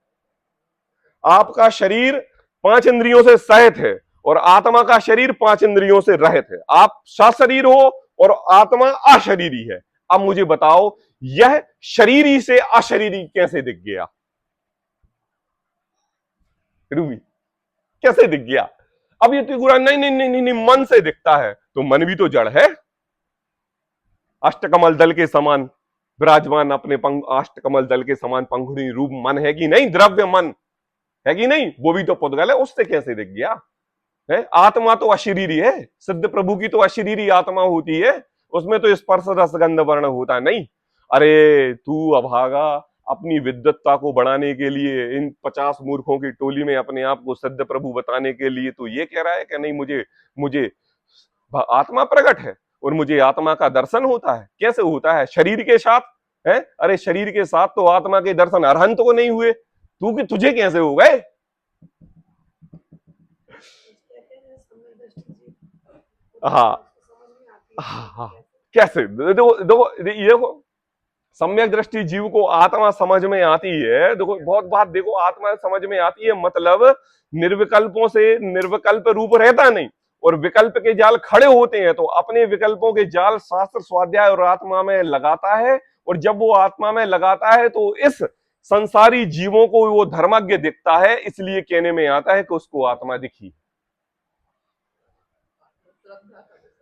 आपका शरीर पांच इंद्रियों से सहित है और आत्मा का शरीर पांच इंद्रियों से रहित है। आप सशरीर हो और आत्मा अशरीरी है। अब मुझे बताओ, यह शरीरी से अशरीरी कैसे दिख गया? रूबी, कैसे दिख गया? अब ये त्रिगुणा नहीं नहीं नहीं नहीं, नहीं मन से दिखता है, तो मन भी तो जड़ है। अष्टकमल दल के समान विराजमान अपने अष्टकमल दल के समान पंखुड़ी रूप मन है कि नहीं? द्रव्य मन है कि नहीं? वो भी तो पुद्गल है, उससे कैसे दिख गया है? आत्मा तो अशरीरी है, सिद्ध प्रभु की तो अशरीरी आत्मा होती है, उसमें तो स्पर्श रसगंध वर्ण होता नहीं। अरे तू अभागा, अपनी विद्वत्ता को बढ़ाने के लिए इन 50 मूर्खों की टोली में अपने आप को सिद्ध प्रभु बताने के लिए तू ये कह रहा है कि नहीं, मुझे मुझे आत्मा प्रकट है और मुझे आत्मा का दर्शन होता है। कैसे होता है? शरीर के साथ है। अरे शरीर के साथ तो आत्मा के दर्शन अरहंत को नहीं हुए, तू कि तुझे कैसे हो गए? हाँ हाँ, कैसे? देखो देखो, ये देखो, सम्यक दृष्टि जीव को आत्मा समझ में आती है। देखो बहुत बात, देखो आत्मा समझ में आती है मतलब निर्विकल्पों से निर्विकल्प रूप रहता नहीं, और विकल्प के जाल खड़े होते हैं तो अपने विकल्पों के जाल शास्त्र स्वाध्याय और आत्मा में लगाता है, और जब वो आत्मा में लगाता है तो इस संसारी जीवों को वो धर्मज्ञ दिखता है, इसलिए कहने में आता है कि उसको आत्मा दिखी।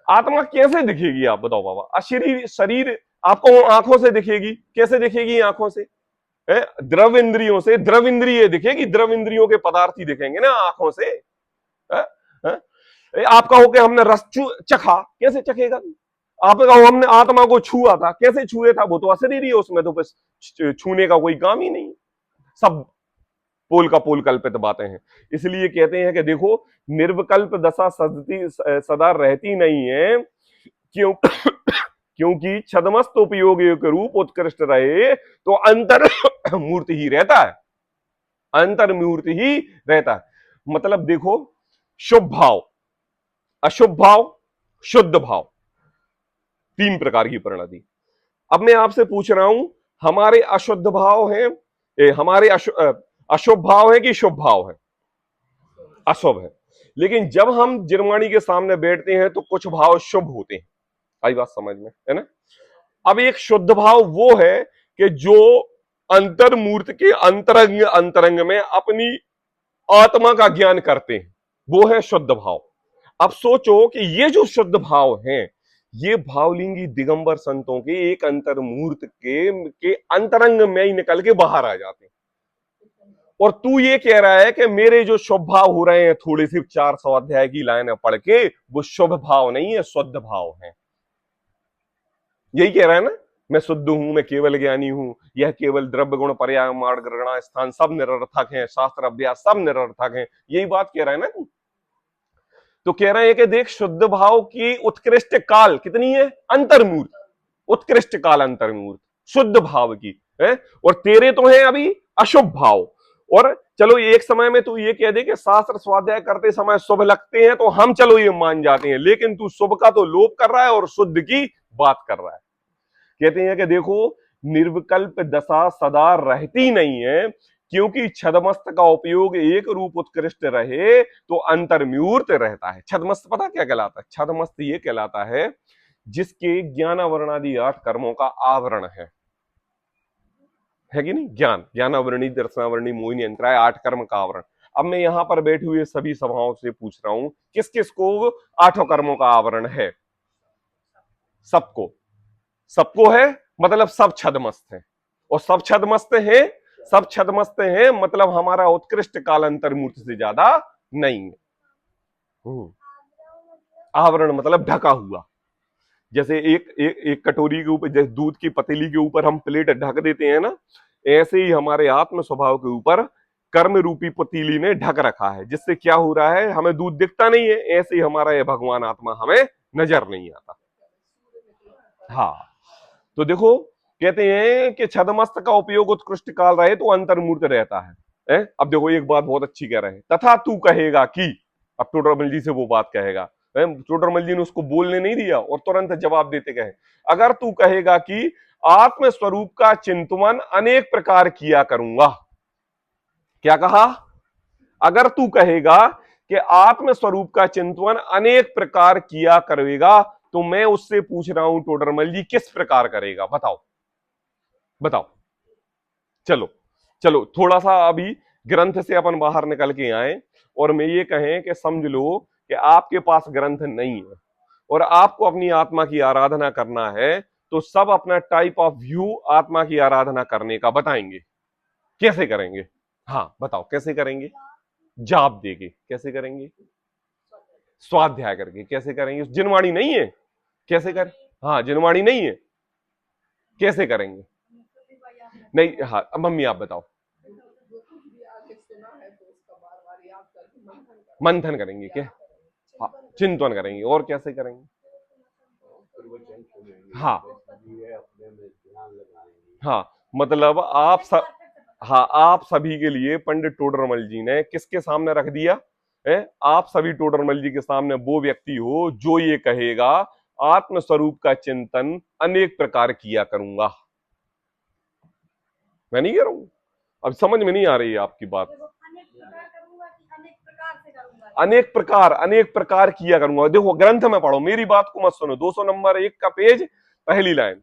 आत्मा कैसे दिखेगी आप बताओ बाबा? अशरीर शरीर आपको आंखों से दिखेगी, कैसे दिखेगी? आंखों से, द्रव इंद्रियों से, द्रव इंद्रिय दिखेगी, द्रव इंद्रियों के पदार्थ ही दिखेंगे ना आंखों से। है? है? आप कहो कि हमने रस चखा, कैसे चखेगा? आप कहो हमने आत्मा को छुआ था, कैसे छुए था? वो तो अशरीरी है, उसमें तो बस छूने का कोई काम ही नहीं, सब पोल का पोल कल्पित बातें हैं। इसलिए कहते हैं कि देखो, निर्विकल्प दशा सदा रहती नहीं है, क्यों? क्योंकि छदमस्त उपयोग के रूप उत्कृष्ट रहे तो अंतर मूर्ति ही रहता है, अंतर मूर्ति ही रहता है। मतलब देखो, शुभ भाव, अशुभ भाव, शुद्ध भाव, तीन प्रकार की परिणति। अब मैं आपसे पूछ रहा हूं, हमारे अशुद्ध भाव हैं, हमारे अशुभ भाव है कि शुभ भाव है? अशुभ है। लेकिन जब हम जिरवाणी के सामने बैठते हैं तो कुछ भाव शुभ होते हैं। आई बात समझ में, है ना? अब एक शुद्ध भाव वो है कि जो अंतर्मूर्त के अंतरंग अंतरंग में अपनी आत्मा का ज्ञान करते हैं, वो है शुद्ध भाव। अब सोचो कि ये जो शुद्ध भाव हैं, ये भावलिंगी दिगंबर संतों के एक अंतर्मूर्त के अंतरंग में ही निकल के बाहर आ जाते हैं। और तू ये कह रहा है कि मेरे जो शुभ भाव हो रहे हैं थोड़े से 400 अध्याय की लाइन पढ़ के, वो शुभ भाव नहीं है, शुद्ध भाव है। यही कह रहा है ना, मैं शुद्ध हूं, मैं केवल ज्ञानी हूं, यह केवल द्रव्य गुण पर्याय मार्ग ग्रहण स्थान सब निरर्थक हैं, शास्त्र अभ्यास सब निरर्थक हैं, यही बात कह रहा है ना तू? तो कह रहे हैं कि देख, शुद्ध भाव की उत्कृष्ट काल कितनी है? अंतर्मूर्त, उत्कृष्ट काल अंतर्मूर्त शुद्ध भाव की है। और तेरे तो है अभी अशुभ भाव। और चलो एक समय में तू ये कह दे कि शास्त्र स्वाध्याय करते समय शुभ लगते हैं तो हम चलो ये मान जाते हैं, लेकिन तू शुभ का तो लोप कर रहा है और शुद्ध की बात कर रहा है। कहते हैं कि देखो, निर्विकल्प दशा सदा रहती नहीं है, क्योंकि छदमस्त का उपयोग एक रूप उत्कृष्ट रहे तो अंतर्मूर्त रहता है। छदमस्त पता क्या कहलाता है? छदमस्त ये कहलाता है जिसके ज्ञानावरणादि 8 कर्मों का आवरण है कि नहीं? ज्ञानावरणी, दर्शनावरणी, मोहिनी, अंतराय, 8 कर्म का आवरण। अब मैं यहां पर बैठे हुए सभी सभाओं से पूछ रहा हूं किस किस को आठों कर्मों का आवरण है? सबको, सबको है, मतलब सब छदमस्त है। और सब छदमस्त है, सब छदमस्त है मतलब हमारा उत्कृष्ट कालांतर मूर्ति से ज्यादा नहीं है। आवरण मतलब ढका हुआ। जैसे एक कटोरी के ऊपर, जैसे दूध की पतीली के ऊपर हम प्लेट ढक देते हैं ना, ऐसे ही हमारे आत्म स्वभाव के ऊपर कर्म रूपी पतीली ने ढक रखा है, जिससे क्या हो रहा है, हमें दूध दिखता नहीं है, ऐसे ही हमारा यह भगवान आत्मा हमें नजर नहीं आता। हाँ, तो देखो कहते हैं कि छदमस्त का उपयोग उत्कृष्ट काल रहे तो अंतर्मूर्त रहता है? अब देखो एक बात बहुत अच्छी कह रहे हैं, तथा तू कहेगा कि, अब टोडरमल जी से वो बात कहेगा, टोडरमल जी ने उसको बोलने नहीं दिया और तुरंत जवाब देते कहे, अगर तू कहेगा कि आत्म स्वरूप का चिंतन अनेक प्रकार किया करूंगा। क्या कहा? अगर तू कहेगा कि आत्म स्वरूप का चिंतन अनेक प्रकार किया करेगा, तो मैं उससे पूछ रहा हूं टोडरमल जी किस प्रकार करेगा, बताओ बताओ। चलो चलो थोड़ा सा अभी ग्रंथ से अपन बाहर निकल के आए और मैं ये कहें कि समझ लो कि आपके पास ग्रंथ नहीं है और आपको अपनी आत्मा की आराधना करना है, तो सब अपना टाइप ऑफ व्यू आत्मा की आराधना करने का बताएंगे। कैसे करेंगे? हाँ बताओ कैसे करेंगे? जाप देके कैसे करेंगे? स्वाध्याय करके कैसे करेंगे? जिनवाणी नहीं है, कैसे कर? हाँ जिनवाणी नहीं है, कैसे करेंगे? नहीं, हाँ मम्मी आप बताओ। मंथन करेंगे क्या? हाँ चिंतन करेंगे। और कैसे करेंगे? हाँ हाँ, मतलब आप सब, हाँ आप सभी के लिए पंडित टोडरमल जी ने किसके सामने रख दिया है? आप सभी टोडरमल जी के सामने वो व्यक्ति हो जो ये कहेगा आत्म स्वरूप का चिंतन अनेक प्रकार किया करूंगा। मैं नहीं कह रहा हूं, अब समझ में नहीं आ रही है आपकी बात। अनेक प्रकार किया करूंगा। देखो ग्रंथ में पढ़ो, मेरी बात को मत सुनो। 200 नंबर 1 का पेज, पहली लाइन।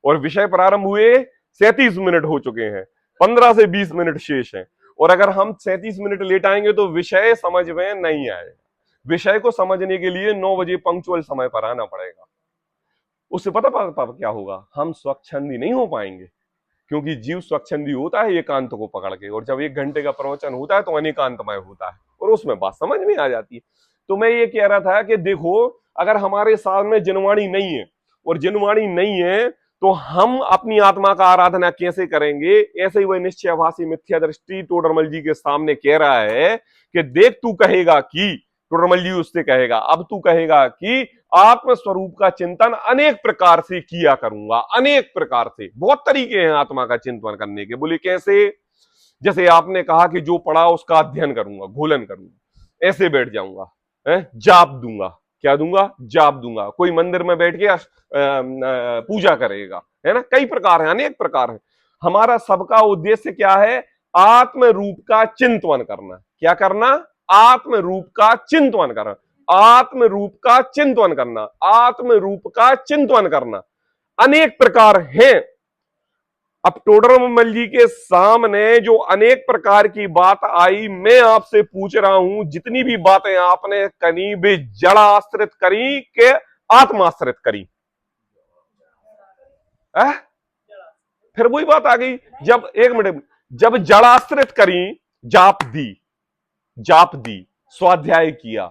और विषय प्रारंभ हुए 37 मिनट हो चुके हैं, 15 से 20 मिनट शेष हैं। और अगर हम 37 मिनट लेट आएंगे तो विषय समझ में नहीं आएगा। विषय को समझने के लिए 9 बजे पंक्चुअल समय पर आना पड़ेगा। उससे पता क्या होगा, हम स्वच्छंदी नहीं हो पाएंगे, क्योंकि जीव स्वच्छंदी होता है एकांत को पकड़ के, और जब 1 घंटे का प्रवचन होता है तो अनेकांतमय होता है और उसमें बात समझ में आ जाती है। तो मैं ये कह रहा था कि देखो अगर हमारे सामने जिनवाणी नहीं है, और जिनवाणी नहीं है तो हम अपनी आत्मा का आराधना कैसे करेंगे? ऐसे ही वह निश्चयभाषी मिथ्या दृष्टि टोडरमल जी के सामने कह रहा है कि देख तू कहेगा कि, टोडरमल जी उससे कहेगा अब तू कहेगा कि आत्म स्वरूप का चिंतन अनेक प्रकार से किया करूंगा। अनेक प्रकार से, बहुत तरीके हैं आत्मा का चिंतन करने के। बोले कैसे? जैसे आपने कहा कि जो पढ़ा उसका अध्ययन करूंगा, घोलन करूंगा, ऐसे बैठ जाऊंगा, जाप दूंगा। क्या दूंगा? जाप दूंगा। कोई मंदिर में बैठ के पूजा करेगा, है ना? कई प्रकार है, अनेक प्रकार है। हमारा सबका उद्देश्य क्या है? आत्म रूप का चिंतन करना। क्या करना? आत्म रूप का चिंतन करना। आत्म रूप का चिंतन करना, आत्म रूप का चिंतन करना। अनेक प्रकार हैं। अब टोडरमल जी के सामने जो अनेक प्रकार की बात आई, मैं आपसे पूछ रहा हूं जितनी भी बातें आपने करी वे जड़ आश्रित करी के आत्माश्रित करी? फिर वही बात आ गई, जब एक मिनट, जब जड़ाश्रित करी, जाप दी, जाप दी, स्वाध्याय किया,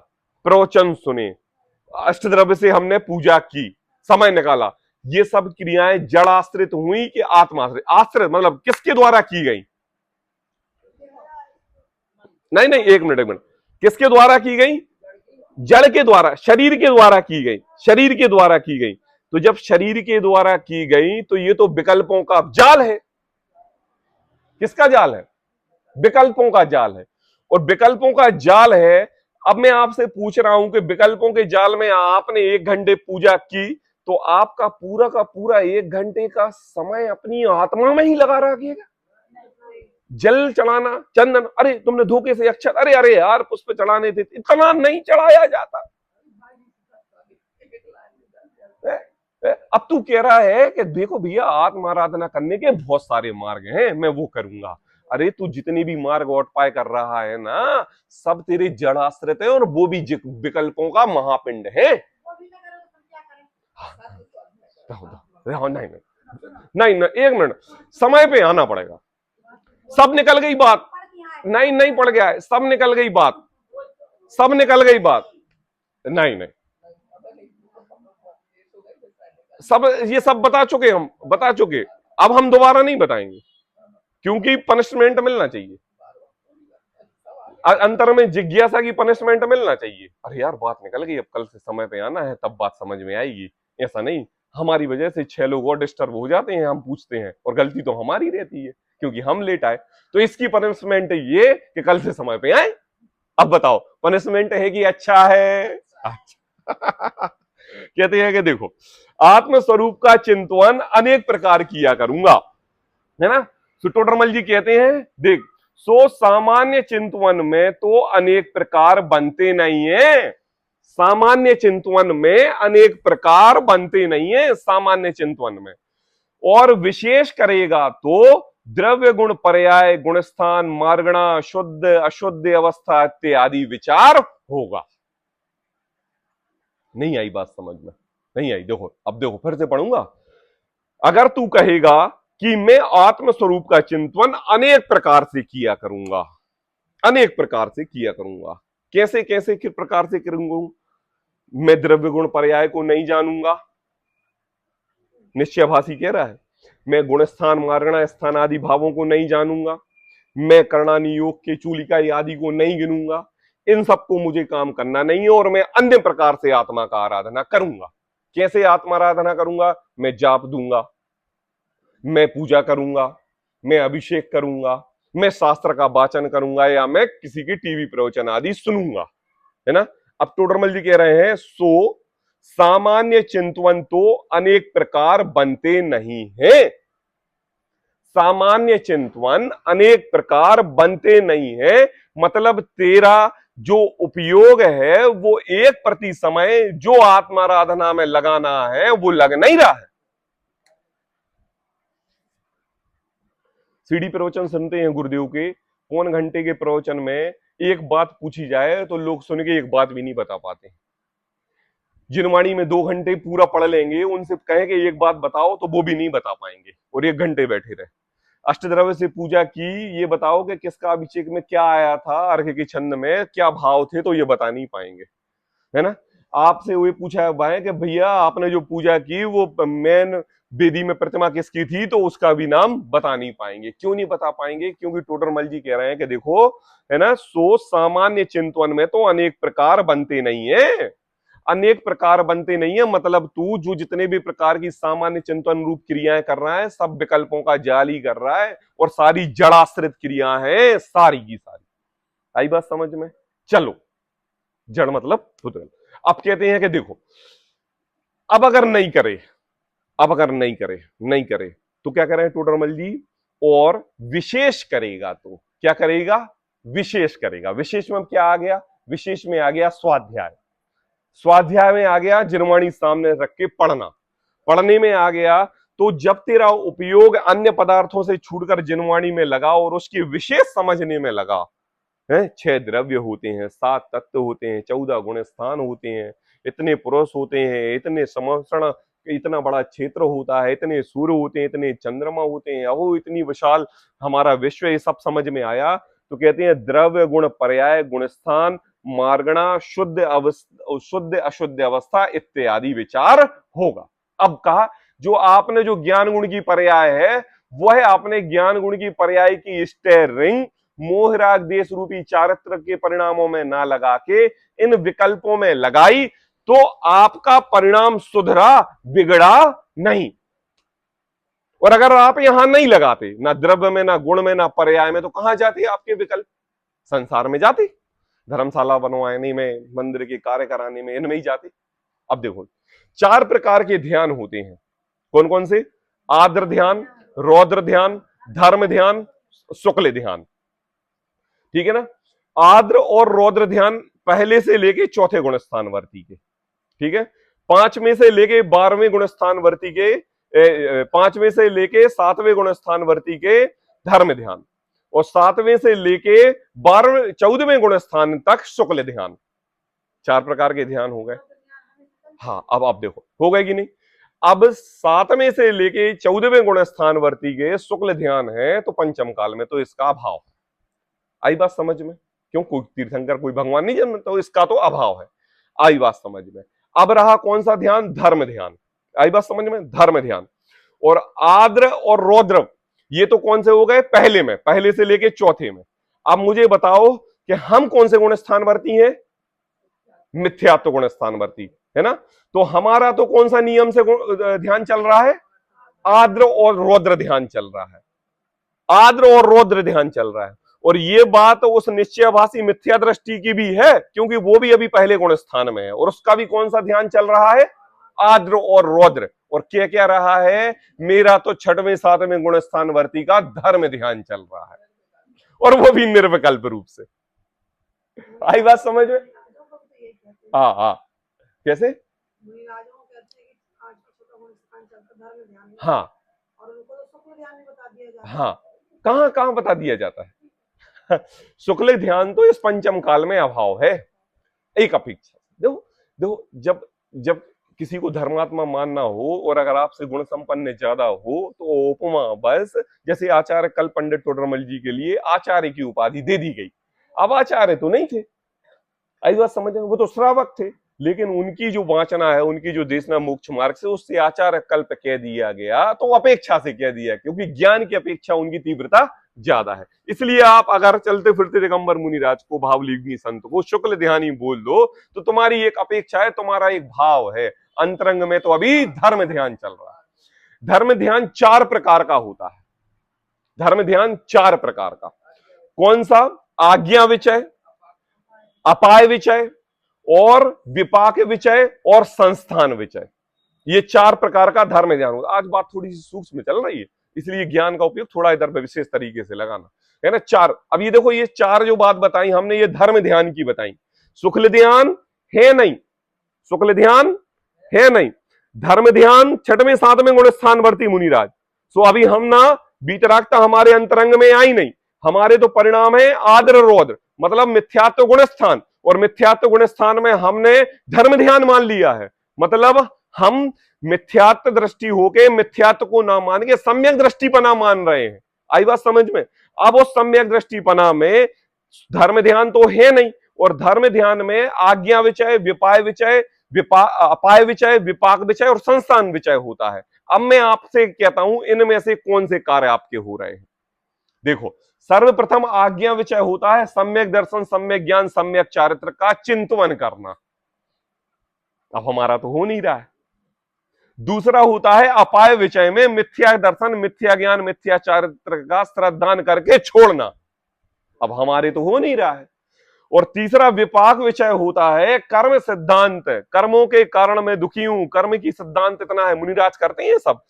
प्रवचन सुने, अष्टद्रव्य से हमने पूजा की, समय निकाला, ये सब क्रियाएं जड़ आश्रित हुई कि आत्माश्रित? आश्रित मतलब किसके द्वारा की गई? नहीं नहीं, एक मिनट, किसके द्वारा की गई? जड़ के द्वारा, शरीर के द्वारा की गई, शरीर के द्वारा की गई। तो जब शरीर के द्वारा की गई तो ये तो विकल्पों का जाल है। किसका जाल है? विकल्पों का जाल है। और विकल्पों का जाल है। अब मैं आपसे पूछ रहा हूं कि विकल्पों के जाल में आपने 1 घंटे पूजा की, तो आपका पूरा का पूरा 1 घंटे का समय अपनी आत्मा में ही लगा रखिएगा। जल चढ़ाना, चंदन, अरे तुमने धोखे से अक्षर, अरे अरे यार पुष्प चढ़ाने थे, इतना नहीं चढ़ाया जाता। अब तू कह रहा है कि देखो भैया आत्म आराधना करने के बहुत सारे मार्ग हैं, मैं वो करूंगा। अरे तू जितनी भी मार्ग औटपाय कर रहा है ना, सब तेरे जड़ आश्रित है और वो भी विकल्पों का महापिंड है। नहीं नहीं नहीं नहीं, एक मिनट, समय पे आना पड़ेगा। सब निकल गई बात। नहीं नहीं पड़ गया है, सब निकल गई बात, सब निकल गई बात। नहीं नहीं, सब ये सब बता चुके, हम बता चुके, अब हम दोबारा नहीं बताएंगे क्योंकि पनिशमेंट मिलना चाहिए, अंतर में जिज्ञासा की पनिशमेंट मिलना चाहिए। अरे यार बात निकल गई, अब कल से समय पे आना है, तब बात समझ में आएगी। ऐसा नहीं, हमारी वजह से 6 लोग और डिस्टर्ब हो जाते हैं, हम पूछते हैं और गलती तो हमारी रहती है क्योंकि हम लेट आए। तो इसकी पनिशमेंट ये कि कल से समय पे आए। अब बताओ पनिशमेंट है कि अच्छा है? अच्छा कहते हैं कि देखो, आत्मस्वरूप का चिंतन अनेक प्रकार किया करूंगा, है ना। टोडरमल जी कहते हैं देख, सो सामान्य चिंतन में तो अनेक प्रकार बनते नहीं है, सामान्य चिंतन में अनेक प्रकार बनते नहीं है, सामान्य चिंतन में। और विशेष करेगा तो द्रव्य गुण पर्याय गुणस्थान मार्गणा शुद्ध अशुद्ध अवस्था इत्यादि विचार होगा। नहीं आई बात समझ में? नहीं आई। देखो अब देखो फिर से पढ़ूंगा। अगर तू कहेगा कि मैं आत्म स्वरूप का चिंतन अनेक प्रकार से किया करूंगा, अनेक प्रकार से किया करूंगा, कैसे कैसे किस प्रकार से करूंगा? मैं द्रव्य गुण पर्याय को नहीं जानूंगा, निश्चयभाषी कह रहा है। मैं गुणस्थान मार्गणा स्थान आदि भावों को नहीं जानूंगा, मैं करणानि योग के चूलिका आदि को नहीं गिनूंगा, इन सबको मुझे काम करना नहीं है और मैं अन्य प्रकार से आत्मा का आराधना करूंगा। कैसे आत्मा आराधना करूंगा? मैं जाप दूंगा, मैं पूजा करूंगा, मैं अभिषेक करूंगा, मैं शास्त्र का वाचन करूंगा, या मैं किसी की टीवी प्रवचन आदि सुनूंगा, है ना। अब टोडरमल जी कह रहे हैं सो सामान्य चिंतन तो अनेक प्रकार बनते नहीं है, सामान्य चिंतन अनेक प्रकार बनते नहीं है, मतलब तेरा जो उपयोग है वो एक प्रति समय जो आत्माराधना में लगाना है वो लग नहीं रहा है। सीडी प्रवचन सुनते हैं गुरुदेव के, पौन घंटे के प्रवचन में एक बात पूछी जाए तो लोग सुन के एक बात भी नहीं बता पाते। जिनवाणी में 2 घंटे पूरा पढ़ लेंगे, उनसे कहें कि एक बात बताओ तो वो भी नहीं बता पाएंगे और 1 घंटे बैठे रहे। अष्टद्रव्य से पूजा की, ये बताओ कि किसका अभिषेक में क्या आया था, अर्घ्य के छंद में क्या भाव थे, तो ये बता नहीं पाएंगे, है ना। आपसे वो पूछा है कि भैया आपने जो पूजा की वो मेन वेदी में प्रतिमा किसकी थी, तो उसका भी नाम बता नहीं पाएंगे। क्यों नहीं बता पाएंगे? क्योंकि टोडरमल जी कह रहे हैं कि देखो, है ना, सो सामान्य चिंतन में तो अनेक प्रकार बनते नहीं है, अनेक प्रकार बनते नहीं है, मतलब तू जो जितने भी प्रकार की सामान्य चिंतन रूप क्रियाएं कर रहा है सब विकल्पों का जाल ही कर रहा है और सारी जड़ाश्रित क्रिया है सारी की सारी। आई बात समझ में? चलो, जड़ मतलब भूतगल। अब कहते हैं कि देखो, अब अगर नहीं करे, अब अगर नहीं करे, नहीं करे तो क्या करें टोडरमल जी? और विशेष करेगा तो क्या करेगा? विशेष करेगा। विशेष में क्या आ गया? विशेष में आ गया स्वाध्याय, स्वाध्याय में आ गया जिनवाणी सामने रख के पढ़ना, पढ़ने में आ गया तो जब तेरा उपयोग अन्य पदार्थों से छूटकर जिनवाणी में लगा और उसकी विशेष समझने में लगा, है 6 द्रव्य होते हैं, 7 तत्व होते हैं, 14 गुण स्थान होते हैं, इतने पुरुष होते हैं, इतने समर्षण, इतना बड़ा क्षेत्र होता है, इतने सूर्य होते हैं, इतने चंद्रमा होते हैं, अहो इतनी विशाल हमारा विश्व, ये सब समझ में आया तो कहते हैं द्रव्य गुण पर्याय गुणस्थान मार्गणा शुद्ध अशुद्ध अवस्था इत्यादि विचार होगा। अब कहा जो आपने जो ज्ञान गुण की पर्याय है वह आपने ज्ञान गुण की पर्याय की स्टेयरिंग मोहराग देश रूपी चारित्र के परिणामों में ना लगा के इन विकल्पों में लगाई तो आपका परिणाम सुधरा, बिगड़ा नहीं। और अगर आप यहां नहीं लगाते, ना द्रव्य में, ना गुण में, ना पर्याय में, तो कहां जाते आपके विकल्प? संसार में जाते, धर्मशाला बनवाने में, मंदिर के कार्य कराने में, इनमें ही जाते। अब देखो 4 प्रकार के ध्यान होते हैं, कौन कौन से? आर्द्र ध्यान, रौद्र ध्यान, धर्म ध्यान, शुक्ल ध्यान, ठीक है ना। आर्द्र और रौद्र ध्यान पहले से लेके चौथे गुण स्थान वर्ती के, ठीक है। 5वें से लेके 12वें गुण स्थान वर्ती के, 5वें से लेके 7वें गुण स्थान वर्ती के धर्म ध्यान, और 7वें से लेके 12वें 14वें गुण स्थान तक शुक्ल ध्यान। 4 प्रकार के ध्यान हो गए। हाँ, अब आप देखो हो गए कि नहीं। अब 7वें से लेके 14वें गुण स्थान वर्ती के शुक्ल ध्यान है तो पंचम काल में तो इसका अभाव। आई बात समझ में? क्यों, कोई तीर्थंकर कोई भगवान नहीं जन्मता, तो इसका तो अभाव है। आई बात समझ में। अब रहा कौन सा ध्यान? धर्म ध्यान। आई बात समझ में? धर्म ध्यान। और आद्र और रौद्र ये तो कौन से हो गए? पहले में, पहले से लेके चौथे में। अब मुझे बताओ कि हम कौन से गुण स्थान वर्ती हैं? मिथ्यात्व गुण स्थान वर्ती है ना। तो हमारा तो कौन सा नियम से ध्यान चल रहा है? आद्र और रौद्र ध्यान चल रहा है। आद्र और रौद्र ध्यान चल रहा है। और ये बात उस निश्चयभाषी मिथ्या दृष्टि की भी है, क्योंकि वो भी अभी पहले गुण स्थान में है और उसका भी कौन सा ध्यान चल रहा है? आद्र और रौद्र। और क्या क्या रहा है? मेरा तो 6वें 7वें गुण स्थान वर्ती का धर्म ध्यान चल रहा है, और वो भी निर्विकल्प रूप से। आई बात समझ में? हाँ हाँ, कैसे? हाँ हाँ, कहां कहां बता दिया जाता है? शुक्ल ध्यान तो इस पंचम काल में अभाव है। एक अपेक्षा देखो, देखो जब जब किसी को धर्मात्मा मानना हो और अगर आपसे गुण संपन्न ज्यादा हो तो उपमा बस, जैसे आचार्य कल पंडित टोडरमल जी के लिए आचार्य की उपाधि दे दी गई। अब आचार्य तो नहीं थे, आई बात समझ, वो तो श्रावक थे, लेकिन उनकी जो वाचना है, उनकी जो देशना मोक्ष मार्ग से, उससे आचार्य कल्प कह दिया गया, तो अपेक्षा से कह दिया, क्योंकि ज्ञान की अपेक्षा उनकी तीव्रता ज्यादा है। इसलिए आप अगर चलते फिरते दिगंबर मुनिराज को, भावलिंगी संत को शुक्ल ध्यानी बोल दो तो तुम्हारी एक अपेक्षा है, तुम्हारा एक भाव है। अंतरंग में तो अभी धर्म ध्यान चल रहा है। धर्म ध्यान 4 प्रकार का होता है। धर्म ध्यान 4 प्रकार का। कौन सा? आज्ञा विचय, अपाय विचय और विपाक विचय और संस्थान विचय। ये 4 प्रकार का धर्म ध्यान होता है। आज बात थोड़ी सी सूक्ष्म चल रही है, इसलिए ज्ञान का उपयोग थोड़ा इधर विशेष तरीके से लगाना है ना। 4, अब ये देखो, ये 4 जो बात बताई हमने, ये धर्म ध्यान की बताई। शुक्ल ध्यान है नहीं, शुक्ल ध्यान है नहीं। धर्म ध्यान 6वें 7वें गुण स्थान वर्ती मुनिराज। सो अभी हम ना, बीतरागता हमारे अंतरंग में आई नहीं, हमारे तो परिणाम है आद्र रौद्र, मतलब मिथ्यात्व गुण स्थान। और मिथ्यात्व गुण स्थान में हमने धर्म ध्यान मान लिया है, मतलब हम मिथ्यात्व दृष्टि होके मिथ्यात्व को ना मान के सम्यक दृष्टिपना मान रहे हैं। आई बात समझ में? अब उस सम्यक दृष्टिपना में धर्म ध्यान तो है नहीं, और धर्म ध्यान में आज्ञा विचय, विपाय विचय, अपाय विचय, विपाक विचय और संस्थान विचय होता है। अब मैं आपसे कहता हूं, इनमें से कौन से कार्य आपके हो रहे हैं? देखो, सर्वप्रथम आज्ञा विचय होता है सम्यक दर्शन, सम्यक ज्ञान, सम्यक चारित्र का चिंतन करना। अब हमारा तो हो नहीं रहा है। दूसरा होता है अपाय विचय में मिथ्या दर्शन, मिथ्या ज्ञान, मिथ्या चारित्र का श्रद्धान करके छोड़ना। अब हमारे तो हो नहीं रहा है। और तीसरा विपाक विचय होता है कर्म सिद्धांत, कर्मों के कारण मैं दुखी हूं, कर्म की सिद्धांत इतना है, मुनिराज करते हैं सब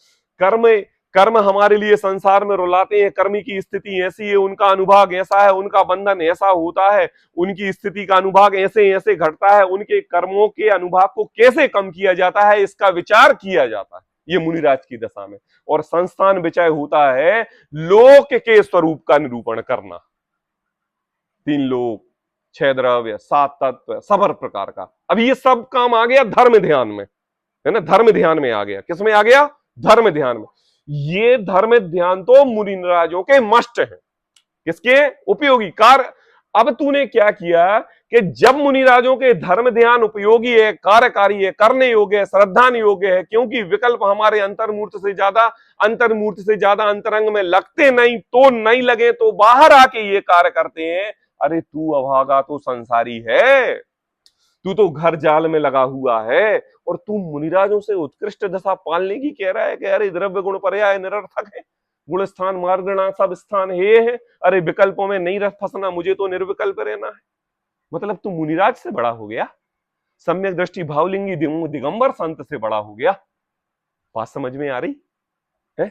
कर्म। कर्म हमारे लिए संसार में रुलाते हैं, कर्म की स्थिति ऐसी है, उनका अनुभाग ऐसा है, उनका बंधन ऐसा होता है, उनकी स्थिति का अनुभाग ऐसे ऐसे घटता है, उनके कर्मों के अनुभाग को कैसे कम किया जाता है, इसका विचार किया जाता है, ये मुनिराज की दशा में। और संस्थान विचय होता है लोक के स्वरूप का निरूपण करना। 3 लोक, 6 द्रव्य, 7 तत्व, सब प्रकार का। अब ये सब काम आ गया धर्म ध्यान में, है ना। धर्म ध्यान में आ गया, किसमें आ गया? धर्म ध्यान में। ये धर्म ध्यान तो मुनिराजों के मस्ट है, किसके? उपयोगी कार्य। अब तूने क्या किया कि जब मुनिराजों के धर्म ध्यान उपयोगी है, कार्यकारी है, करने योग्य है, श्रद्धान योग्य है, क्योंकि विकल्प हमारे अंतर्मूर्त से ज्यादा अंतरंग में लगते नहीं, तो नहीं लगे तो बाहर आके ये कार्य करते हैं। अरे तू अभागा तो संसारी है, तू तो घर जाल में लगा हुआ है, और तू मुनिराजों से उत्कृष्ट दशा पालने की कह रहा है कि अरे द्रव्य गुण पर्याय निरर्थक है, गुण स्थान मार्गणा सब स्थान है, अरे विकल्पों में नहीं रह फंसना, मुझे तो निर्विकल्प रहना है। मतलब तू मुनिराज से बड़ा हो गया, सम्यक दृष्टि भावलिंगी दिगंबर संत से बड़ा हो गया। बात समझ में आ रही है?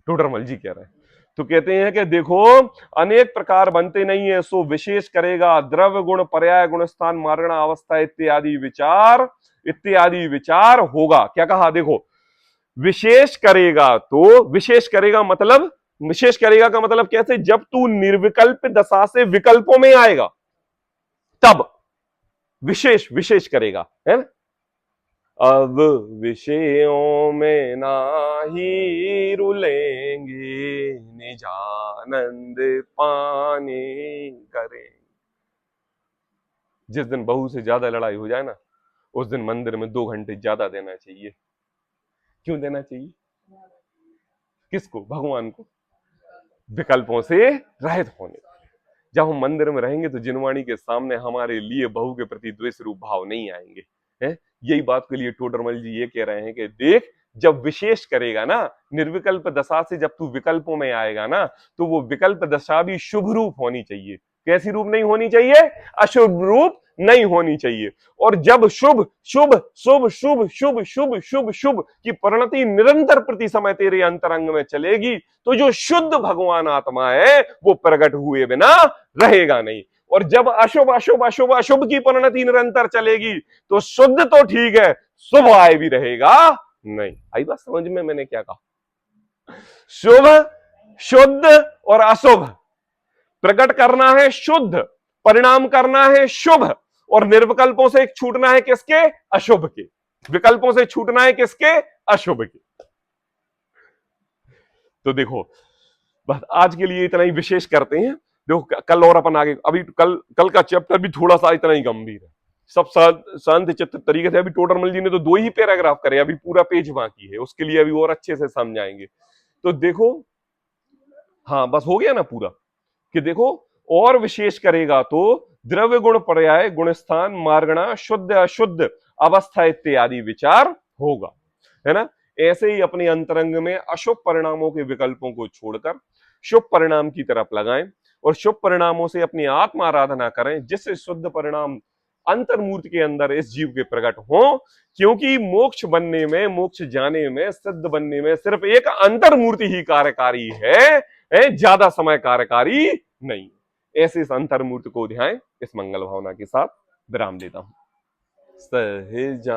टोडरमल जी कह रहे हैं, तो कहते हैं कि देखो अनेक प्रकार बनते नहीं है, सो विशेष करेगा द्रव्य गुण पर्याय गुण स्थान मार्गणा अवस्था इत्यादि विचार होगा। क्या कहा? देखो विशेष करेगा, तो विशेष करेगा मतलब विशेष करेगा का मतलब कैसे? जब तू निर्विकल्प दशा से विकल्पों में आएगा तब विशेष विशेष करेगा, है ना? अब विषयों में नाही रुलेंगे, निजानंद पाने करें। जिस दिन बहू से ज्यादा लड़ाई हो जाए ना, उस दिन मंदिर में 2 घंटे ज्यादा देना चाहिए। क्यों देना चाहिए? किसको? भगवान को विकल्पों से रहित होने। जब हम मंदिर में रहेंगे तो जिनवाणी के सामने हमारे लिए बहू के प्रति द्वेष रूप भाव नहीं आएंगे, हैं? यही बात के लिए टोडरमल जी ये कह रहे हैं कि देख, जब विशेष करेगा ना, निर्विकल्प दशा से जब तू विकल्पों में आएगा ना, तो वो विकल्प दशा भी शुभ रूप होनी चाहिए। कैसी रूप नहीं होनी चाहिए? अशुभ रूप नहीं होनी चाहिए। और जब शुभ शुभ शुभ शुभ शुभ शुभ शुभ शुभ की परिणति निरंतर प्रति समय तेरे अंतरंग में चलेगी, तो जो शुद्ध भगवान आत्मा है वो प्रकट हुए बिना रहेगा नहीं। और जब अशुभ अशुभ अशुभ अशुभ की परिणति निरंतर चलेगी, तो शुद्ध तो ठीक है, शुभ आए भी रहेगा नहीं। आई बात समझ में मैंने क्या कहा? शुभ, शुद्ध और अशुभ प्रकट करना है शुद्ध, परिणाम करना है शुभ, और निर्विकल्पों से छूटना है किसके? अशुभ के। विकल्पों से छूटना है किसके? अशुभ के। तो देखो, बस आज के लिए इतना ही विशेष करते हैं। देखो कल और अपन आगे, अभी कल का चैप्टर भी थोड़ा सा इतना ही गंभीर है। सब शांत चित्त तरीके से। अभी टोडरमल जी ने तो 2 ही पैराग्राफ करे, अभी पूरा पेज बाकी है, उसके लिए अभी और अच्छे से समझाएंगे। तो देखो, हाँ बस हो गया ना पूरा, कि देखो और विशेष करेगा तो द्रव्य गुण पर्याय गुणस्थान मार्गणा शुद्ध अशुद्ध अवस्था इत्यादि विचार होगा, है ना? ऐसे ही अपने अंतरंग में अशुभ परिणामों के विकल्पों को छोड़कर शुभ परिणाम की तरफ लगाएं और शुभ परिणामों से अपनी आत्मा आराधना करें, जिससे शुद्ध परिणाम अंतर्मूर्ति के अंदर इस जीव के प्रकट हो। क्योंकि मोक्ष बनने में, मोक्ष जाने में, सिद्ध बनने में सिर्फ एक अंतर्मूर्ति ही कार्यकारी है, ज्यादा समय कार्यकारी नहीं। ऐसे इस अंतर्मूर्ति को ध्यान इस मंगल भावना के साथ विराम देता हूं। सहजानंदी